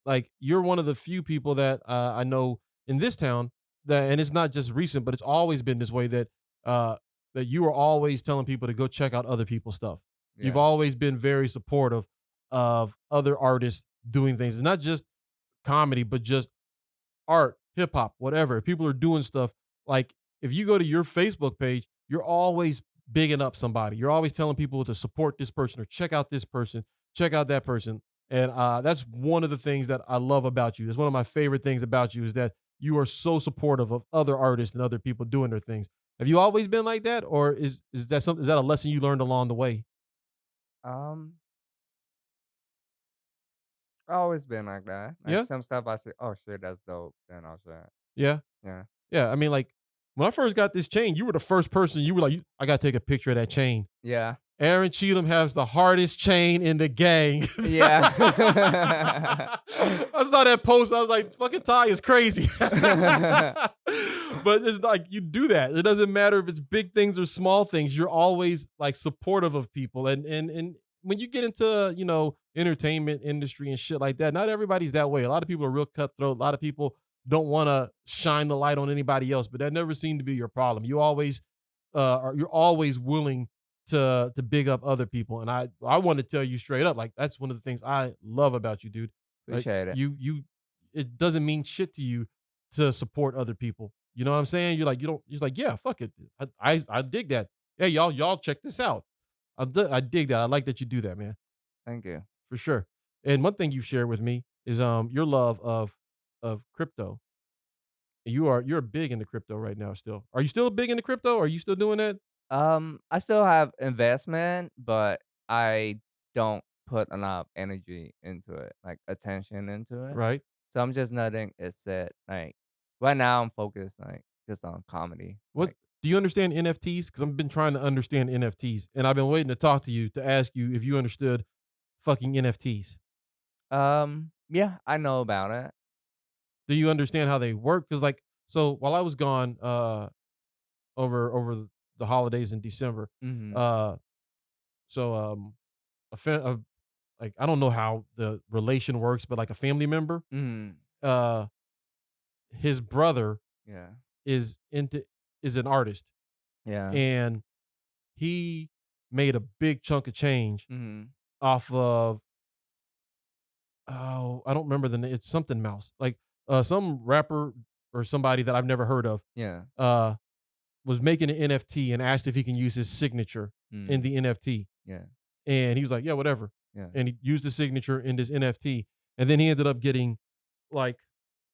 Like you're one of the few people that I know in this town that, and it's not just recent, but it's always been this way uh, that you are always telling people to go check out other people's stuff. You've Yeah. always been very supportive of other artists doing things. It's not just comedy, but just art, hip hop, whatever. People are doing stuff like if you go to your Facebook page, you're always bigging up somebody. You're always telling people to support this person or check out this person, check out that person. And that's one of the things that I love about you. That's one of my favorite things about you is that you are so supportive of other artists and other people doing their things. Have you always been like that, or is that something? Is that a lesson you learned along the way? Um, I always been like that. Like Yeah, some stuff I say, oh shit, that's dope. Then I'll share it. yeah, Yeah. yeah. I mean, like when I first got this chain, you were the first person. You were like, I gotta take a picture of that chain. Yeah. Aaron Cheatham has the hardest chain in the gang. Yeah. I saw that post. I was like, fucking Ty is crazy. But it's like you do that. It doesn't matter if it's big things or small things. You're always like supportive of people. And when you get into, entertainment industry and shit like that, not everybody's that way. A lot of people are real cutthroat. A lot of people don't want to shine the light on anybody else, but that never seemed to be your problem. You're always willing to big up other people. And I want to tell you straight up, like that's one of the things I love about you, dude. Like, Appreciate it. you it doesn't mean shit to you to support other people. You know what I'm saying? You're like, yeah, fuck it. I dig that. Hey, y'all check this out. I dig that. I like that you do that, man. Thank you. For sure. And one thing you shared with me is your love of crypto. You're big into crypto right now still. Are you still big into crypto? Are you still doing that? I still have investment, but I don't put a lot of energy into it, like attention into it. Right? So I'm just letting it sit. Like right now, I'm focused like just on comedy. What do you understand NFTs? Because I've been trying to understand NFTs, and I've been waiting to talk to you to ask you if you understood fucking NFTs. Yeah, I know about it. Do you understand how they work? Because so while I was gone, over the holidays in December, Mm-hmm. uh, so a fa- like I don't know how the relation works, but like a family member, Mm-hmm. uh, his brother Yeah. is into is an artist, Yeah. and he made a big chunk of change Mm-hmm. off of I don't remember the name. It's something Mouse, like some rapper or somebody that I've never heard of. Yeah. Was making an NFT and asked if he can use his signature in Mm. the NFT, Yeah. and he was like, "Yeah, whatever." Yeah. And he used the signature in this NFT, and then he ended up getting like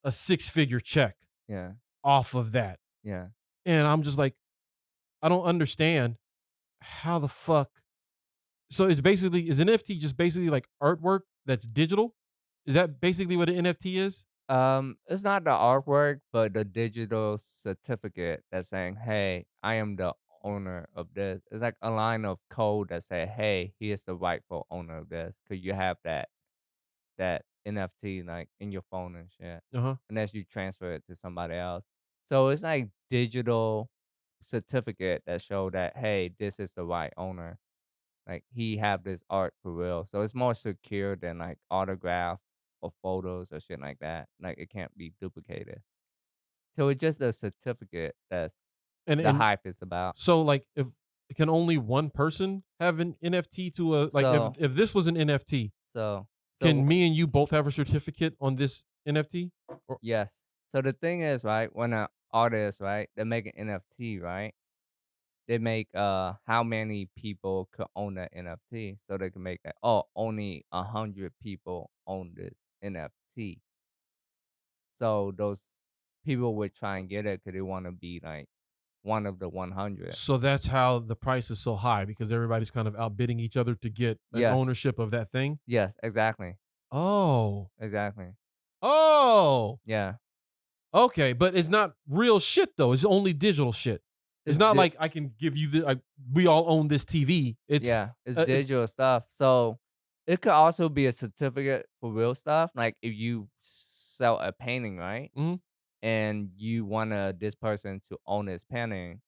a 6-figure check Yeah. off of that. Yeah. And I'm just like, I don't understand how the fuck. So is NFT just basically like artwork that's digital? Is that basically what an NFT is? It's not the artwork, but the digital certificate that's saying, "Hey, I am the owner of this." It's like a line of code that say, "Hey, he is the rightful owner of this." Cause you have that NFT like in your phone and shit, Uh-huh. unless you transfer it to somebody else. So it's like digital certificate that show that, hey, this is the right owner. Like he have this art for real. So it's more secure than like autograph or photos or shit like that. Like it can't be duplicated. So it's just a certificate that's the And hype is about. so like if can only one person have an NFT to a like So if this was an NFT, so can so me and you both have a certificate on this NFT? Or yes. So the thing is, right, when an artist, right, they make an NFT, right? They make how many people could own that NFT. So they can make that, oh, only 100 people own this NFT. So those people would try and get it because they want to be like one of the 100. so that's how the price is so high because everybody's kind of outbidding each other to get an Yes. ownership of that thing. Yes, exactly. Oh. Exactly. Oh. Yeah. Okay, but it's not real shit though. It's only digital shit. It's not like I can give you we all own this TV. It's it's it's digital stuff. So it could also be a certificate for real stuff. Like if you sell a painting, right? Mhm. And you want this person to own this painting,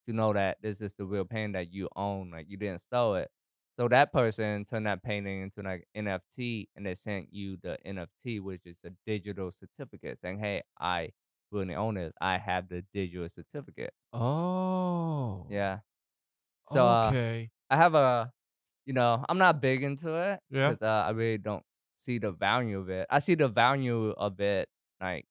to know that this is the real painting that you own, like you didn't steal it. So that person turned that painting into like NFT and they sent you the NFT, which is a digital certificate saying, hey, I really own it. I have the digital certificate. Oh. Yeah. So Okay. I have I'm not big into it Yeah. because I really don't see the value of it. I see the value of it like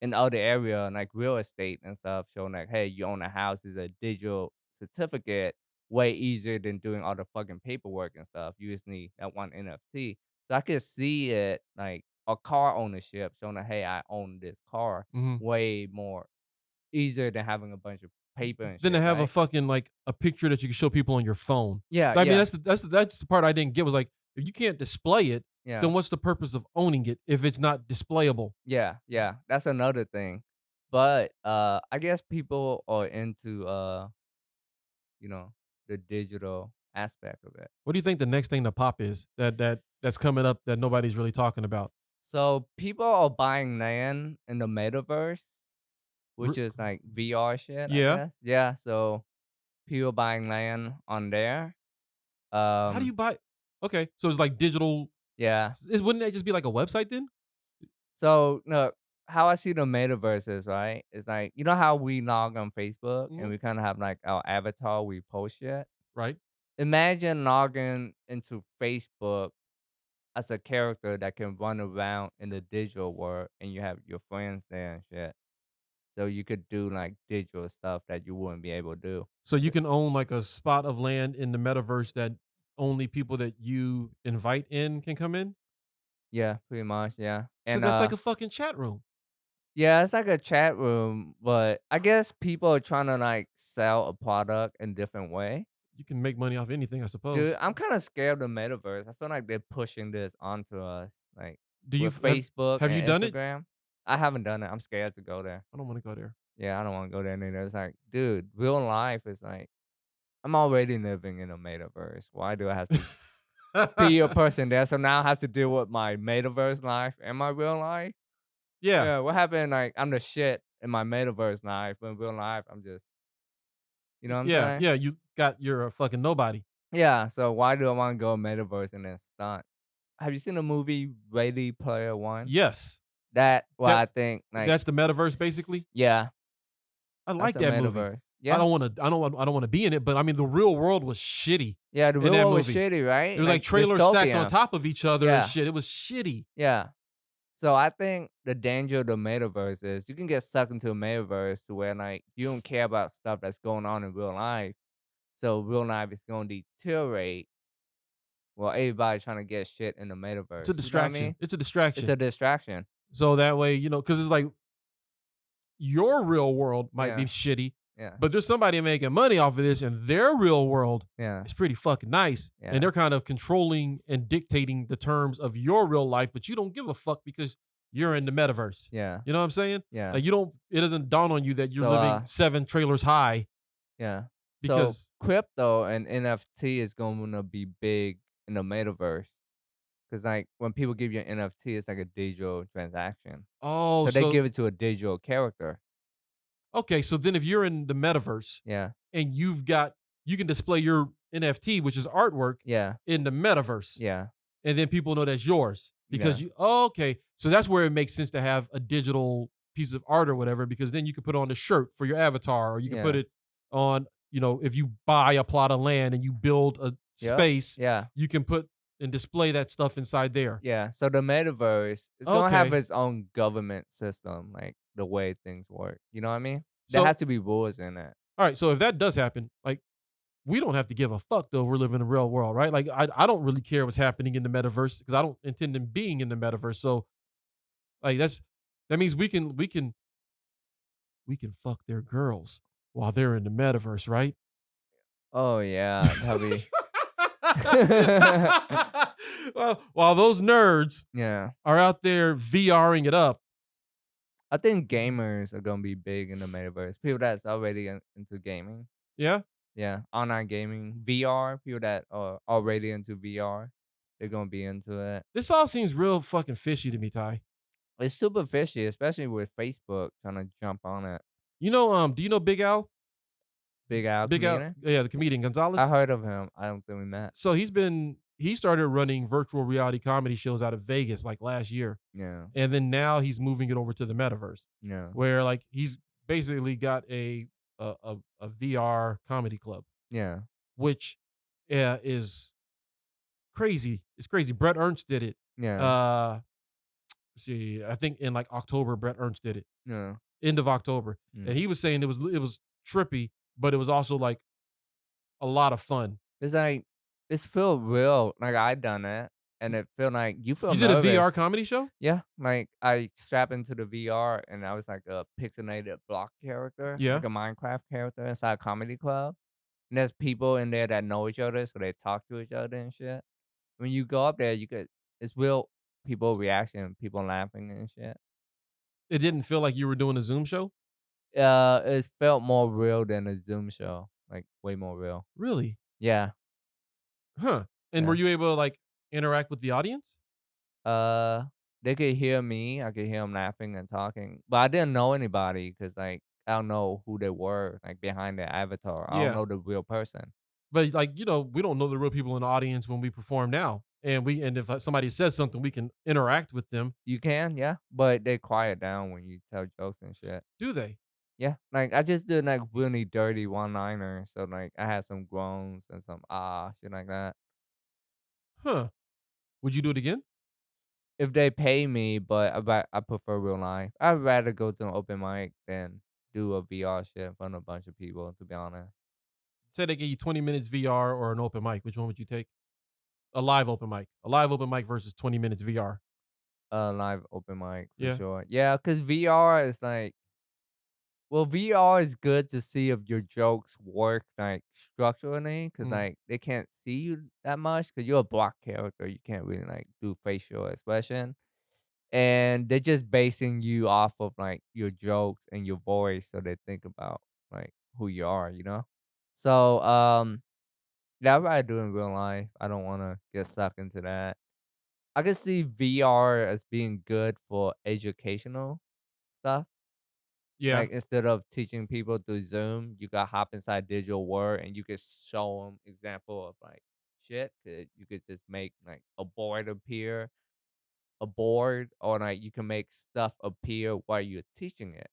in other area, like real estate and stuff, showing like, hey, you own a house is a digital certificate, way easier than doing all the fucking paperwork and stuff. You just need that one NFT. So I could see it like a car ownership, showing that, hey, I own this car, Mhm. way more easier than having a bunch of paper and Then to shit, have a right? fucking like a picture that you can show people on your phone. Yeah, I mean, yeah, that's the part I didn't get was like if you can't display it, yeah, then what's the purpose of owning it if it's not displayable? yeah, yeah. That's another thing. But I guess people are into you know, the digital aspect of it. What do you think the next thing to pop is that's coming up that nobody's really talking about? So people are buying land in the metaverse, R- which is like VR shit, I yeah. guess. Yeah, so people buying land on there. How do you buy? Okay, so it's like digital. Yeah. Wouldn't that just be like a website then? So no, how I see the metaverse is right. It's like you know how we log on Facebook and Mhm. we kind of have like our avatar we post shit. Right. Imagine logging into Facebook as a character that can run around in the digital world and you have your friends there and shit. So you could do like digital stuff that you wouldn't be able to do. So you can own like a spot of land in the metaverse that only people that you invite in can come in. Yeah, pretty much, yeah. So And that's like a fucking chat room. yeah, it's like a chat room, but I guess people are trying to like sell a product in different way. You can make money off anything, I Dude, suppose. I'm kind of scared of the metaverse. I feel like they're pushing this onto us, like Do you with Facebook have you and done it? Instagram. I haven't done it. I'm scared to go there. I don't want to go there. Yeah, I don't want to go there neither. It's like, dude, real life is like I'm already living in a metaverse. Why do I have to be a person there? So now I have to deal with my metaverse life and my real life. Yeah. Yeah, what happened? Like I'm the shit in my metaverse life, but in real life, I'm just, you know what I'm Yeah. saying? Yeah. You're a fucking nobody. Yeah. So why do I want to go metaverse and then stunt? Have you seen the movie Ready Player One? Yes. That, well, That I think like, that's the metaverse basically. yeah, I that's like a that movie. metaverse. Yeah, I don't want to be in it, but I mean the real world was shitty yeah. The in real that world was movie. shitty, right? It was like trailers stacked on dystopian. top of each other and Yeah, shit. It was shitty. yeah. So I think the danger of the metaverse is you can get sucked into a metaverse to where like you don't care about stuff that's going on in real life. So real life is going to deteriorate while everybody's trying to get shit in the It's a metaverse. You know what I distraction. mean? It's a It's distraction. a distraction. So that way, because it's like your real world might be Yeah. shitty, Yeah. but there's somebody making money off of this, and their real world Yeah. is pretty fucking nice. Yeah. And they're kind of controlling and dictating the terms of your real life, but you don't give a fuck because you're in the metaverse. Yeah. You know what I'm saying? Yeah. Like it doesn't dawn on you that you're So, living 7 trailers high. Yeah. Because so crypto and NFT is going to be big in the metaverse. Because like when people give you an NFT, it's like a digital transaction. oh, So they so give it to a digital character. okay, so then if you're in the metaverse Yeah. and you can display your NFT, which is artwork, Yeah. in the metaverse. Yeah. And then people know that's yours because Yeah. okay. So that's where it makes sense to have a digital piece of art or whatever, because then you can put on a shirt for your avatar, or you can put Yeah. it on, if you buy a plot of land and you build a Yep. space, Yeah. you can put and display that stuff inside there. Yeah. So the metaverse is going to have Okay. its own government system, like the way things work. You know what I mean? There So, have to be rules in it. all right. So if that does happen, like, we don't have to give a fuck though if we're living in the real world, right? Like, I don't really care what's happening in the metaverse because I don't intend on being in the metaverse. So, like, that means we can fuck their girls while they're in the metaverse, right? Oh, yeah. Probably. Well, while those nerds Yeah. are out there VRing it up. I think gamers are going to be big in the metaverse. People that's already into gaming. Yeah. Yeah. Online gaming. VR. People that are already into VR. They're going to be into it. This all seems real fucking fishy to me, Ty. It's super fishy, especially with Facebook trying to jump on it. Do you know Big Al? Big Al Big Al, comedian? yeah, the comedian Gonzalez. I heard of him. I don't think we met. So he started running virtual reality comedy shows out of Vegas like last year. Yeah. And then now he's moving it over to the metaverse, Yeah. where like he's basically got a VR comedy club, Yeah. which is crazy. It's crazy. Brett Ernst did it. Yeah. See, I think in like October, Brett Ernst did it. Yeah. End of October. Mm. And he was saying it was trippy, but it was also like a lot of fun. It's like, it's feel real. Like I done it. And it feel like you feel You did a VR nervous. comedy show? Yeah. Like I strapped into the VR and I was like a pixelated block character. Yeah. Like a Minecraft character inside a comedy club. And there's people in there that know each other, so they talk to each other and shit. When you go up there, it's real people reaction, people laughing and shit. It didn't feel like you were doing a Zoom show? It felt more real than a Zoom show, like way more real. Really? Yeah. Huh. And were Yeah. you able to like interact with the audience? They could hear me. I could hear them laughing and talking, but I didn't know anybody because like I don't know who they were, like behind their avatar. I Yeah. don't know the real person. But like, we don't know the real people in the audience when we perform now. And if somebody says something, we can interact with them. You can, yeah, but they quiet down when you tell jokes and shit. Do they? Yeah, like I just did like really dirty one-liner, so like I had some groans and some shit like that. Huh. Would you do it again? If they pay me, but I prefer real life. I'd rather go to an open mic than do a VR shit in front of a bunch of people. To be honest, Say they gave you 20 minutes VR or an open mic. Which one would you take? A live open mic. A live open mic versus 20 minutes VR. live open mic for Yeah. sure. Yeah, because VR is like, well, VR is good to see if your jokes work like structurally, because Mm. like they can't see you that much because you're a block character. You can't really like do facial expression. And they're just basing you off of like your jokes and your voice, so they think about like who you are, you know. So yeah, I'd rather do it in real life. I don't want to get stuck into that. I can see VR as being good for educational stuff. Yeah. Like instead of teaching people through Zoom, you could hop inside digital world and you could show them example of like shit. You could just make like a board appear, a board, or like you can make stuff appear while you're teaching it.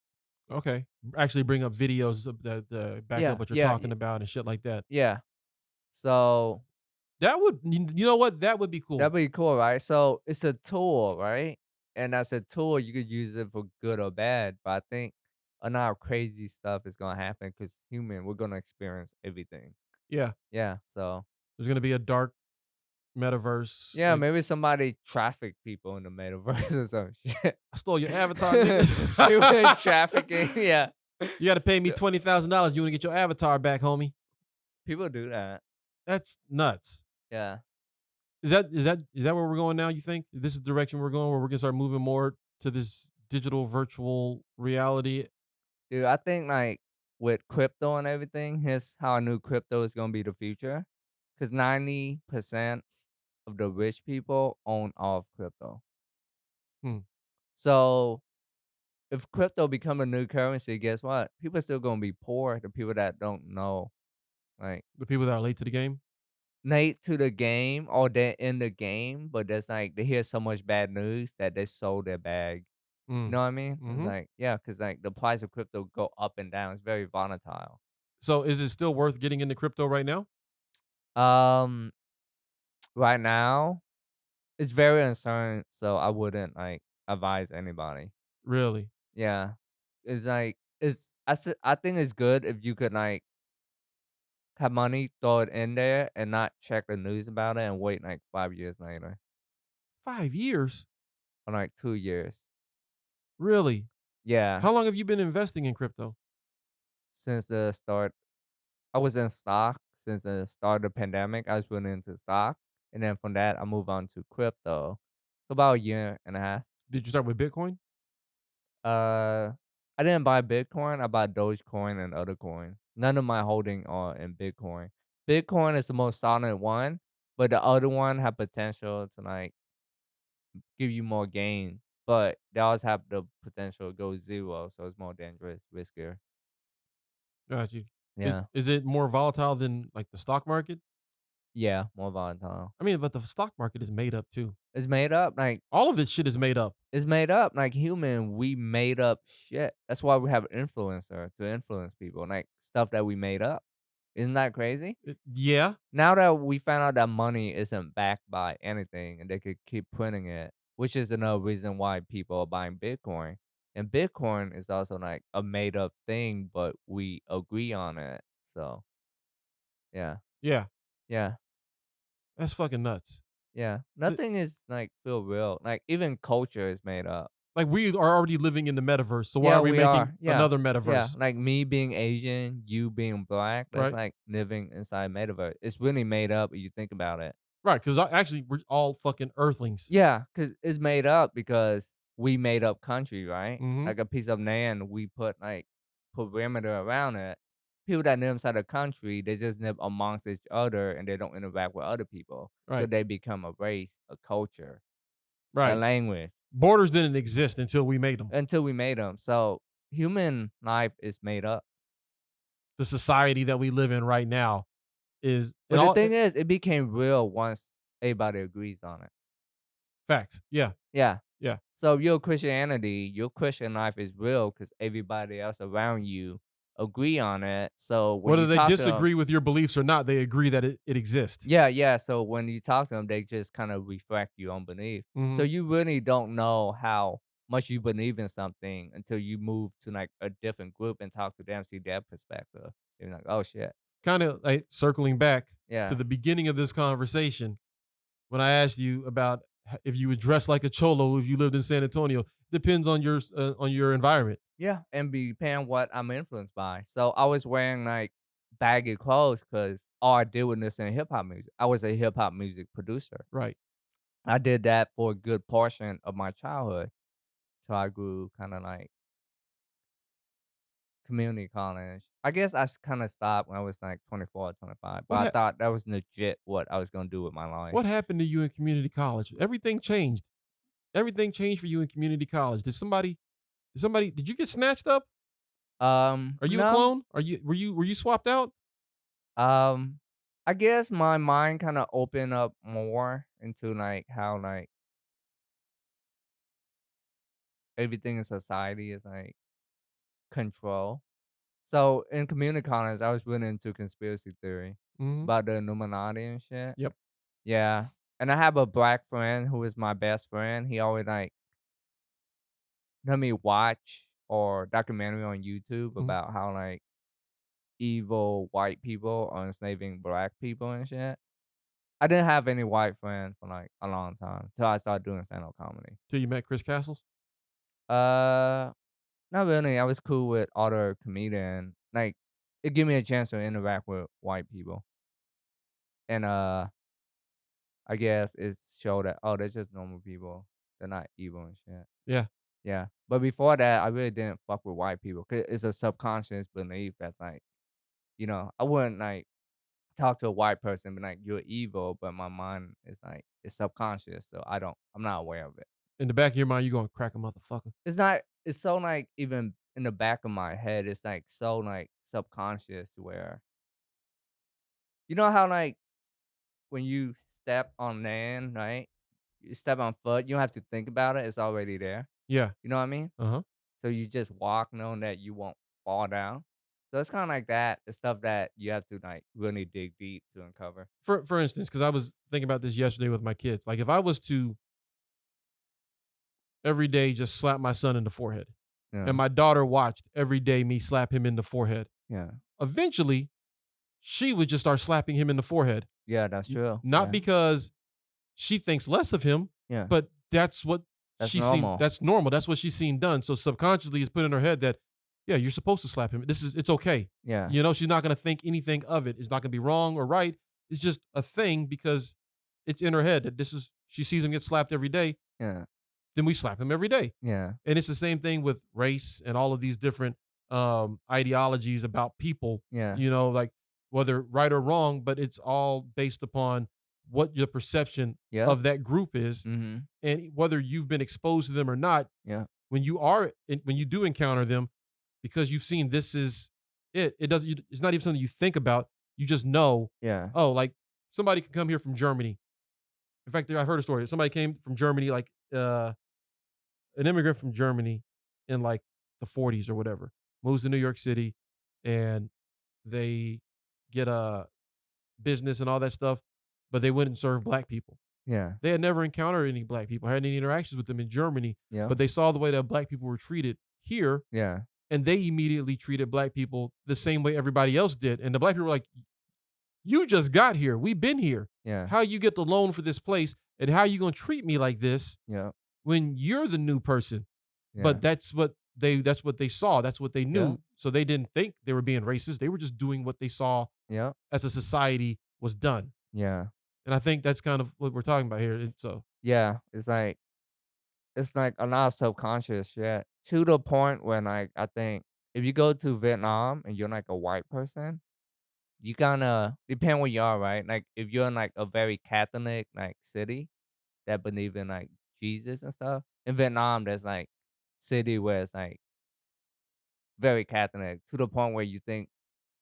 Okay. Actually bring up videos of the back Yeah, up what you're yeah, talking about and shit like that. Yeah. So That would, you know what? That would be cool. that'd be cool, right? So it's a tool, right? And as a tool, you could use it for good or bad. But I think a lot of crazy stuff is gonna happen because we're gonna experience everything. Yeah. Yeah. So There's going to be a dark Metaverse. Yeah, like, maybe somebody trafficked people in the metaverse or some shit. I stole your avatar, nigga. You were trafficking, yeah. You got to pay me $20,000. You want to get your avatar back, homie? People do that. That's nuts. Yeah. Is that where we're going now? You think this is the direction we're going, where we're gonna start moving more to this digital virtual reality? Dude, I think like with crypto and everything, here's how I knew crypto is gonna be the future. Cause 90% of the rich people own all of crypto. Hmm. So if crypto become a new currency, guess what? People are still gonna be poor. The people that don't know, like The people that are late to the game. late to the game or they're in the game, but there's like they hear so much bad news that they sold their bag. You Mm. know what I mean? It's Hmm. like, yeah, because like the price of crypto go up and down. It's very volatile. So, is it still worth getting into crypto right now? Um, right now, it's very uncertain, so I wouldn't like advise anybody. Really? Yeah, it's like I think it's good if you could like have money, throw it in there, and not check the news about it, and wait like 5 years later 5 years? or like 2 years. Really? Yeah, How long have you been investing in crypto? since the start, I was in stock since the start of the pandemic. I was really into stock, and then from that, I moved on to crypto. So about a year and a half. Did you start with Bitcoin? Uh, I didn't buy Bitcoin. I bought Dogecoin and other coins. None of my holding are in Bitcoin. Bitcoin is the most solid one, but the other one have potential to like give you more gain. But they also have the potential to go zero, so it's more dangerous, riskier. Got you. Yeah, Is it more volatile than like the stock market? yeah, more volatile. I mean, but the stock market is made up too. It's made up. Like All of this shit is made up. it's made up. Like human, we made up shit. That's why we have influencer to influence people. Like stuff that we made up. Isn't that crazy? Yeah. Now that we found out that money isn't backed by anything and they could keep printing it, which is another reason why people are buying Bitcoin. And Bitcoin is also like a made up thing, but we agree on it. So yeah, Yeah. yeah, That's fucking nuts. yeah. Th- Nothing is like feel real. Like even culture is made up. Like, we are already living in the metaverse, so why Yeah, are we we making are. Yeah, another yeah. metaverse? Like me being Asian, you being black. That's Right. like living inside Metaverse. It's really made up if you think about it. Right, because actually we're all fucking earthlings. Yeah, cause it's made up because we made up country, right? Mhm. Like a piece of land, we put like perimeter around it. People that live inside the country, they just live amongst each other and they don't interact with other people. So Right. they become a race, a culture, a Right. language Borders didn't exist until we made them. until we made them. So human life is made up. The society that we live in right now is But the thing is, it became real once everybody agrees on it. facts. Yeah. Yeah. Yeah. So your Christianity, your Christian life is real because everybody else around you agree on it. So when Whether you they talk to disagree them, with your beliefs or not, they agree that it exists. yeah. So when you talk to them, they just kind of reflect your own belief. So Mhm. you really don't know how much you believe in something until you move to like a different group and talk to them, see their perspective. You're like, oh shit, Kind of like circling back yeah, to the beginning of this conversation when I asked you about if you would dress like a cholo if you lived in San Antonio. Depends on your environment. yeah, and be paying what I'm influenced by. So I was wearing like baggy clothes because all I did was listen to hip hop music. I was a hip hop music producer. Right. I did that for a good portion of my childhood till I grew kind of like community college. I guess I kind of stopped when I was like 24 or 25, but What I ha- thought that was legit what I was going to do with my life. what happened to you in community college? Everything changed. Everything changed for you in community college. Did you get snatched up? Are you a No, clone? Were you swapped out? um, I guess my mind kind of opened up more into like how like everything in society is like control. So in community college, I was really into conspiracy theory Mhm. about the Illuminati and shit. Yep. Yeah. And I have a black friend who is my best friend. He always like let me watch or documentary on YouTube Mhm. about how like evil white people are enslaving black people and shit. I didn't have any white friends for like a long time till I started doing stand-up comedy. Till you met Chris Castles? Uh, Not really. I was cool with other comedian. Like, it gave me a chance to interact with white people, and I guess it showed that they're just normal people. They're not evil and shit. Yeah. Yeah, but before that, I really didn't fuck with white people 'cause it's a subconscious belief that's like, I wouldn't like talk to a white person and be like, "You're evil," but my mind is like, it's subconscious, so I'm not aware of it. In the back of your mind, you going to crack a motherfucker. It's not. It's so like even in the back of my head, it's like so like subconscious where you know how like when you step on land, right? You step on foot, you don't have to think about it. It's already there. Yeah. You know what I mean? Uh-huh. So you just walk knowing that you won't fall down. So it's kind of like that. The stuff that you have to like really dig deep to uncover. For instance, because I was thinking about this yesterday with my kids. Like, if I was to every day just slap my son in the forehead, Yeah. and my daughter watched every day me slap him in the forehead, Yeah. eventually she would just start slapping him in the forehead. Yeah, that's true. Not Yeah. because she thinks less of him, Yeah. but that's what That's she's seen. normal. That's normal. That's what she's seen done. So subconsciously, it's put in her head that, yeah, you're supposed to slap him. It's okay. Yeah. She's not going to think anything of it. It's not going to be wrong or right. It's just a thing because it's in her head that she sees him get slapped every day. Yeah. Then we slap him every day. Yeah. And it's the same thing with race and all of these different ideologies about people. Yeah. Like whether right or wrong, but it's all based upon what your perception Yeah. of that group is, Mm-hmm. and whether you've been exposed to them or not. Yeah. When you do encounter them, because you've seen this is it. It's not even something you think about. You just know. Yeah. Oh, like somebody can come here from Germany. In fact, I've heard a story. Somebody came from Germany, like an immigrant from Germany in like the 40s or whatever, moves to New York City, and they get a business and all that stuff, but they wouldn't serve black people. Yeah. They had never encountered any black people, had any interactions with them in Germany, Yeah. but they saw the way that black people were treated here, Yeah. and they immediately treated black people the same way everybody else did. And the black people were like, you just got here. We've been here. Yeah. How you get the loan for this place, and how you going to treat me like this Yeah. when you're the new person? Yeah. But that's what they saw. That's what they knew. Yeah. So they didn't think they were being racist. They were just doing what they saw Yeah. as a society was done. Yeah. And I think that's kind of what we're talking about here. So Yeah. It's like a lot of subconscious shit to the point when like I think if you go to Vietnam and you're like a white person, you kinda depend where you are, right? Like if you're in like a very Catholic like city that believe in like Jesus and stuff. In Vietnam, there's like city where it's like very Catholic to the point where you think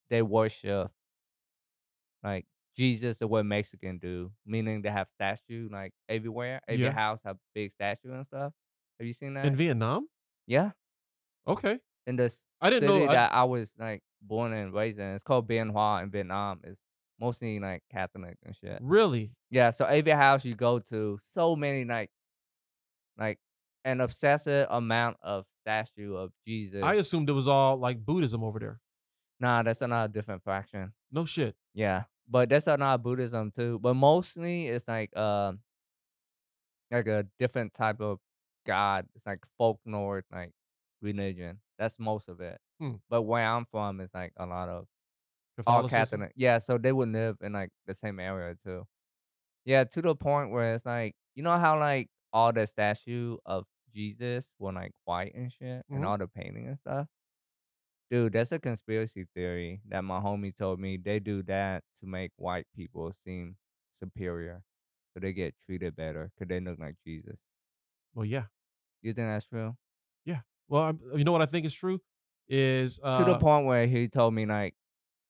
they worship like Jesus the way Mexican do, meaning they have statue like everywhere. Every Yeah. house have big statue and stuff. Have you seen that? in Vietnam, Yeah. okay, In this I didn't city know. that I was like born and raised in. It's called Bien Hoa in Vietnam. It's mostly like Catholic and shit. Really, Yeah, so every house you go to, so many like an obsessive amount of statue of Jesus. I assumed it was all like Buddhism over there. Nah, that's another different fraction. No shit. Yeah. But that's another Buddhism too. But mostly it's like a different type of God. It's like folklore like religion. That's most of it. Hmm. But where I'm from is like a lot of all Catholicism. Catholic. Yeah, so they would live in like the same area too. Yeah, to the point where it's like, you know how like all the statue of Jesus were like white and shit and Mhm. all the painting and stuff? Dude, that's a conspiracy theory that my homie told me. They do that to make white people seem superior. So they get treated better because they look like Jesus. Well, yeah, You think that's true? yeah. Well, you know what I think is true is To the point where he told me like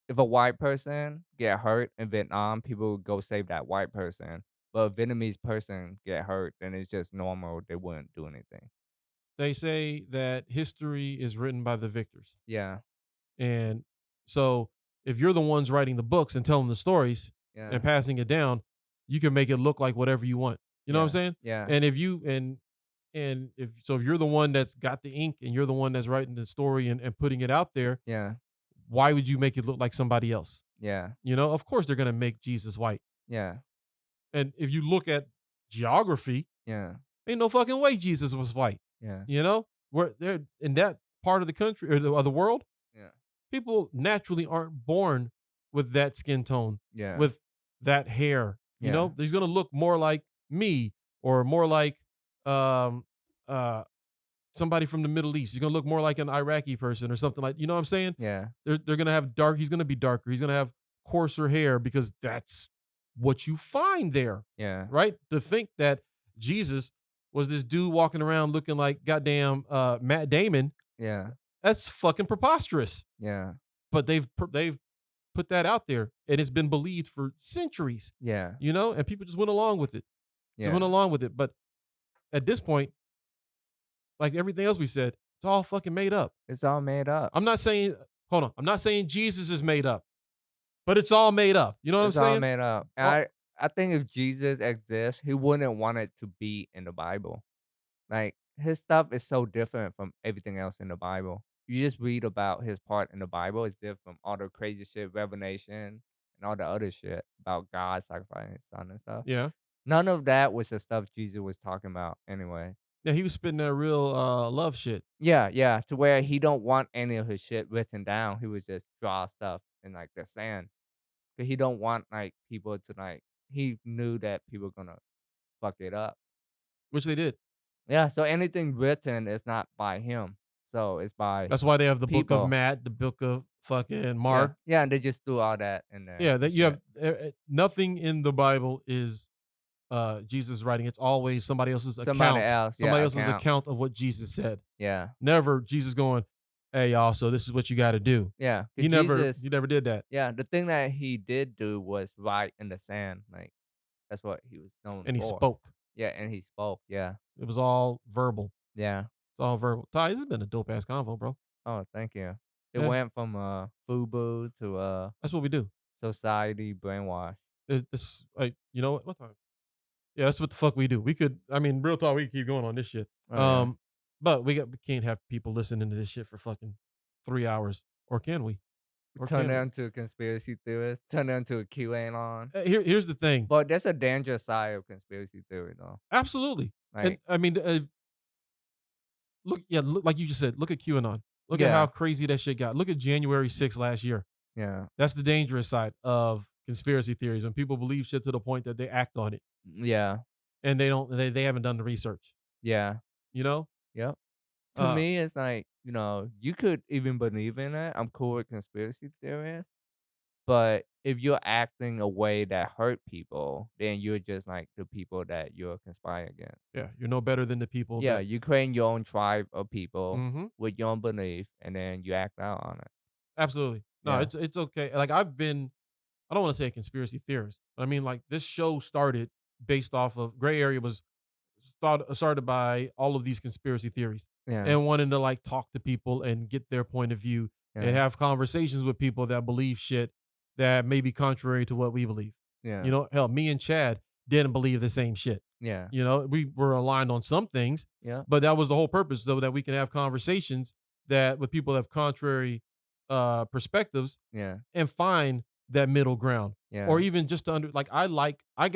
if a white person get hurt in Vietnam, people would go save that white person. But if a Vietnamese person get hurt, then it's just normal. They wouldn't do anything. they say that history is written by the victors, Yeah. and so if you're the ones writing the books and telling the stories Yeah. and passing it down, you can make it look like whatever you want. You know what I'm saying? Yeah. And if you if you're the one that's got the ink and you're the one that's writing the story and putting it out there, Yeah. why would you make it look like somebody else? Yeah. Of course they're gonna make Jesus white. Yeah. And if you look at geography, Yeah. ain't no fucking way Jesus was white. Yeah. You know, where they're in that part of the country or the world, Yeah. people naturally aren't born with that skin tone, Yeah. with that hair. You Yeah. know, they're gonna look more like me or more like um uh somebody from the Middle East. He's gonna look more like an Iraqi person or something like, you know what I'm saying? Yeah. They're gonna have he's gonna be darker. He's gonna have coarser hair because that's what you find there, Yeah. right? To think that Jesus was this dude walking around looking like goddamn Matt Damon, Yeah. that's fucking preposterous. Yeah. But they've put that out there, and it's been believed for centuries, Yeah. you know, and people just went along with it. Just Yeah. went along with it. But at this point, like everything else we said, it's all fucking made up. It's all made up. I'm not saying, hold on, I'm not saying Jesus is made up, but it's all made up. You know what It's I'm all saying? made up. And All- I think if Jesus exists, he wouldn't want it to be in the Bible. Like his stuff is so different from everything else in the Bible. You just read about his part in the Bible, it's different from all the crazy shit, Revelation, and all the other shit about God sacrificing his son and stuff. Yeah. None of that was the stuff Jesus was talking about anyway. Yeah, he was spitting that real love shit. Yeah, yeah. To where he don't want any of his shit written down. He was just draw stuff in like the sand. Cause he don't want like people to like he knew that people gonna fuck it up. Which they did. Yeah, so anything written is not by him. So it's by That's why they have the book people. of Matt, the book of fucking yeah. Mark. Yeah, and they just threw all that in there. Yeah, that and you have shit. nothing in the Bible is Jesus writing. It's always somebody else's Somebody account. else, Somebody yeah, else's account. account of what Jesus said. Yeah. Never Jesus going, hey y'all, so this is what you got to do. Yeah. 'Cause He never Jesus, did that. yeah, the thing that he did do was write in the sand. Like that's what he was known And he for. spoke. Yeah, and he spoke. Yeah. It was all verbal. Yeah. It's all verbal. Ty, this has been a dope ass convo, bro. Oh, thank you. It Yeah. went from FUBU to That's what we do. society brainwash. This like, you know what time? Yeah, that's what the fuck we do. We could, I mean, real talk, we could keep going on this shit. Oh, yeah. But we can't have people listening to this shit for fucking 3 hours, or can we? Or Turn can it we? into a conspiracy theorist. Turn it into a QAnon. Here's the thing. But there's a dangerous side of conspiracy theory, though. Absolutely. And Like, I mean, look, like you just said, look at QAnon. Look at Yeah. how crazy that shit got. Look at January 6th last year. yeah, That's the dangerous side of conspiracy theories, when people believe shit to the point that they act on it yeah, and they haven't done the research. yeah, You know? yep. To Uh, me, it's like, you could even believe in it. I'm cool with conspiracy theories. But if you're acting a way that hurt people, then you're just like the people that you're conspiring against. Yeah, you're no better than the people. Yeah, that, you create your own tribe of people Mhm. with your own belief, and then you act out on it. Absolutely. No, Yeah. it's okay. Like I don't want to say a conspiracy theorist. I mean, like this show started based off of Gray Area was started by all of these conspiracy theories Yeah, and wanting to like talk to people and get their point of view and yeah, have conversations with people that believe shit that may be contrary to what we believe. yeah, You know, hell, me and Chad didn't believe the same shit. yeah, You know, we were aligned on some things, yeah, but that was the whole purpose, so that we can have conversations that with people that have contrary perspectives yeah, and find that middle ground. yeah, Or even just to I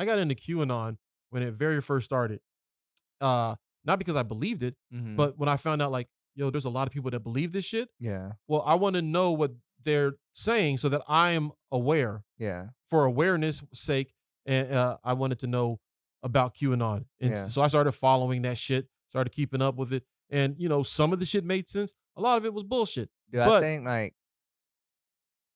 got into QAnon when it very first started. Not because I believed it, mhm, but when I found out like, yo, there's a lot of people that believe this shit. yeah, Well, I want to know what they're saying so that I am aware, yeah, for awareness sake, and I wanted to know about QAnon. And Yeah. so I started following that shit, started keeping up with it. And, some of the shit made sense. A lot of it was bullshit. Dude, But I think like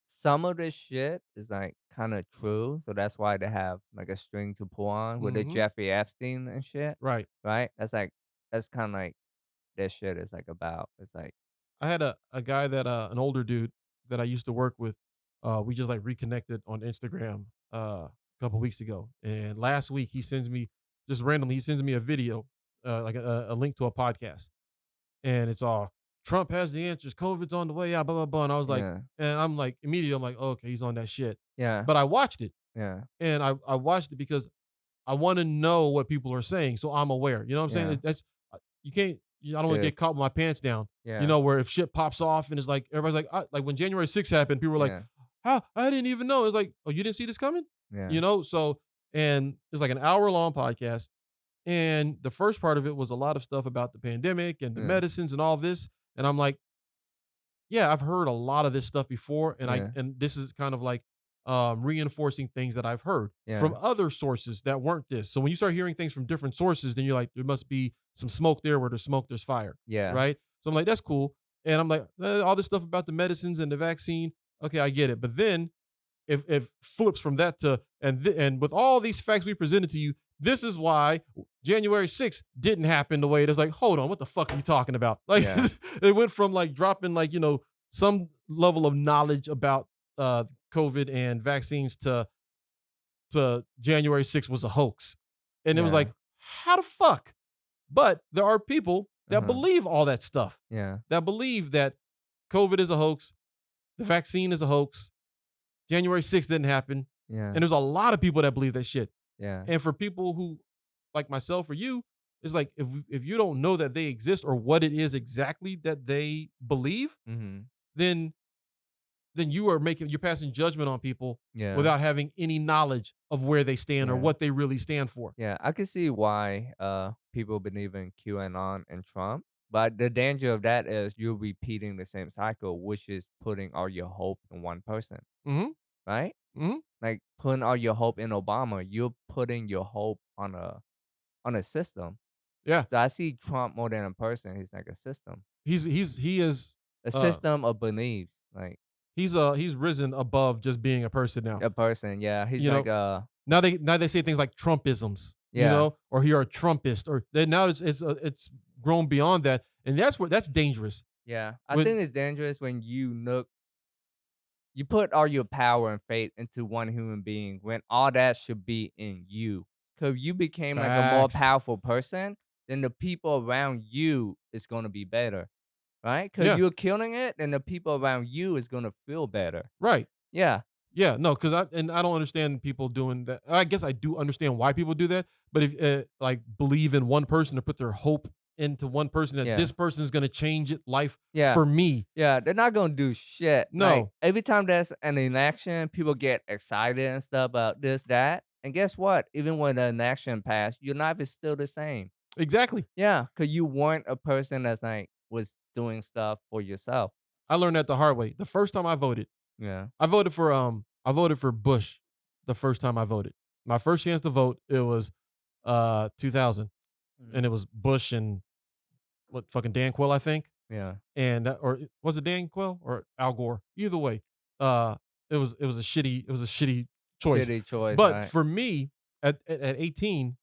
some of this shit is like kind of true, so that's why they have like a string to pull on with the Mhm. Jeffrey Epstein and shit, right. right? That's kind of like this shit is like about. It's like, I had a guy that an older dude that I used to work with. We just like reconnected on Instagram a couple weeks ago, and last week he sends me just randomly a video, like a link to a podcast, and it's all Trump has the answers, COVID's on the way out, blah blah blah. And I was like, yeah, and I'm like immediately I'm like, oh, okay, he's on that shit. yeah, But I watched it, yeah, and I watched it because I want to know what people are saying, so I'm aware. You know what I'm saying? Yeah. That's you can't. I don't want to Good. get caught with my pants down. yeah, You know, where if shit pops off and it's like everybody's like when January 6th happened, people were like, yeah, "How? I didn't even know." It's like, "Oh, you didn't see this coming?" Yeah. So, and it's like an hour-long podcast, and the first part of it was a lot of stuff about the pandemic and the Yeah. medicines and all this, and I'm like, yeah, I've heard a lot of this stuff before, and Yeah. this is kind of like reinforcing things that I've heard Yeah. from other sources that weren't this. So when you start hearing things from different sources, then you're like, there must be some smoke there. Where there's smoke, there's fire, Yeah. right? So I'm like, that's cool, and I'm like, all this stuff about the medicines and the vaccine, okay, I get it. But then if flips from that to and with all these facts we presented to you, this is why January 6th didn't happen the way it is. Like, hold on, what the fuck are you talking about? Like, Yeah. it went from like dropping like some level of knowledge about COVID and vaccines to January 6th was a hoax, and it was Yeah. like, how the fuck? But there are people that Uh-huh. believe all that stuff, Yeah. that believe that COVID is a hoax, the vaccine is a hoax, January 6th didn't happen. Yeah. And there's a lot of people that believe that shit. Yeah. And for people who, like myself or you, it's like if you don't know that they exist or what it is exactly that they believe, Mm-hmm. then you're passing judgment on people Yeah. without having any knowledge of where they stand or Yeah. what they really stand for. Yeah, I can see why people believe in QAnon and Trump, but the danger of that is you're repeating the same cycle, which is putting all your hope in one person, Mm-hmm. right? Mm-hmm. Like putting all your hope in Obama, you're putting your hope on a system. Yeah. So I see Trump more than a person. He's like a system, He is a uh system of beliefs, like he's risen above just being a person now. a person. Yeah, he's You like know, Now they say things like Trumpisms, yeah, or you're a Trumpist, or now it's grown beyond that, and that's dangerous. yeah. I When think it's dangerous when you put all your power and faith into one human being when all that should be in you. Cause you became like a more Facts. powerful person, then the people around you is gonna be better, right? Cause Yeah, you're killing it, then the people around you is gonna feel better. right. Yeah, Yeah, no, because I don't understand people doing that. I guess I do understand why people do that, but if like believe in one person or put their hope into one person that yeah, this person is going to change life yeah, for me, yeah. They're not gonna do shit. Like no, every time there's an election, people get excited and stuff about this, that. And guess what? Even when the election passed, your life is still the same. exactly. Yeah, cause you weren't a person that's like was doing stuff for yourself. I learned that the hard way. The first time I voted, Yeah. I voted for Bush. The first time I voted, my first chance to vote, it was 2000, Mhm. and it was Bush and what fucking Dan Quayle, I think. Yeah. And or was it Dan Quayle or Al Gore? Either way, it was a shitty choice. Shitty choice, But right? for me, at 18,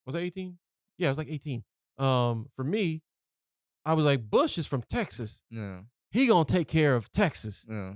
was I 18? Yeah, I was like 18. For me, I was like, Bush is from Texas. Yeah. He gonna take care of Texas. Yeah.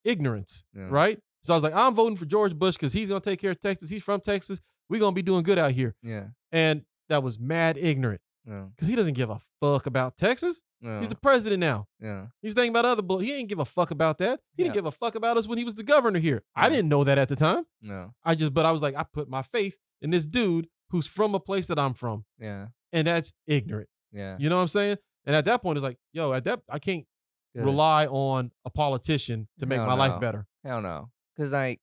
Ignorance, Yeah. right? So I was like, I'm voting for George Bush because he's gonna take care of Texas. He's from Texas. We gonna be doing good out here. Yeah. And that was mad ignorant Yeah. because he doesn't give a fuck about Texas. Yeah. He's the president now. Yeah. He's thinking about other bull. He ain't give a fuck about that. He Yeah. didn't give a fuck about us when he was the governor here. I Yeah. didn't know that at the time. No. But I was like, I put my faith in this dude who's from a place that I'm from, Yeah. and that's ignorant. Yeah. You know what I'm saying? And at that point, it's like, yo, I can't Good. rely on a politician to make Hell my life no. better. Hell no. Cause like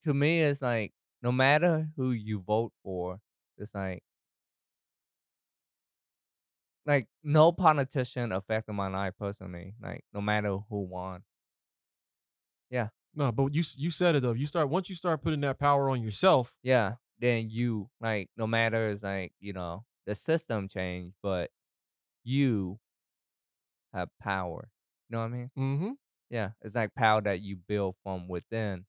to me, it's like no matter who you vote for, it's like no politician affected my life personally. Like no matter who won. Yeah. No, but you said it though. Once you start putting that power on yourself. Yeah. Then you like no matter it's like, the system changed, but you have power. You know what I mean? Mm-hmm. Yeah. It's like power that you build from within.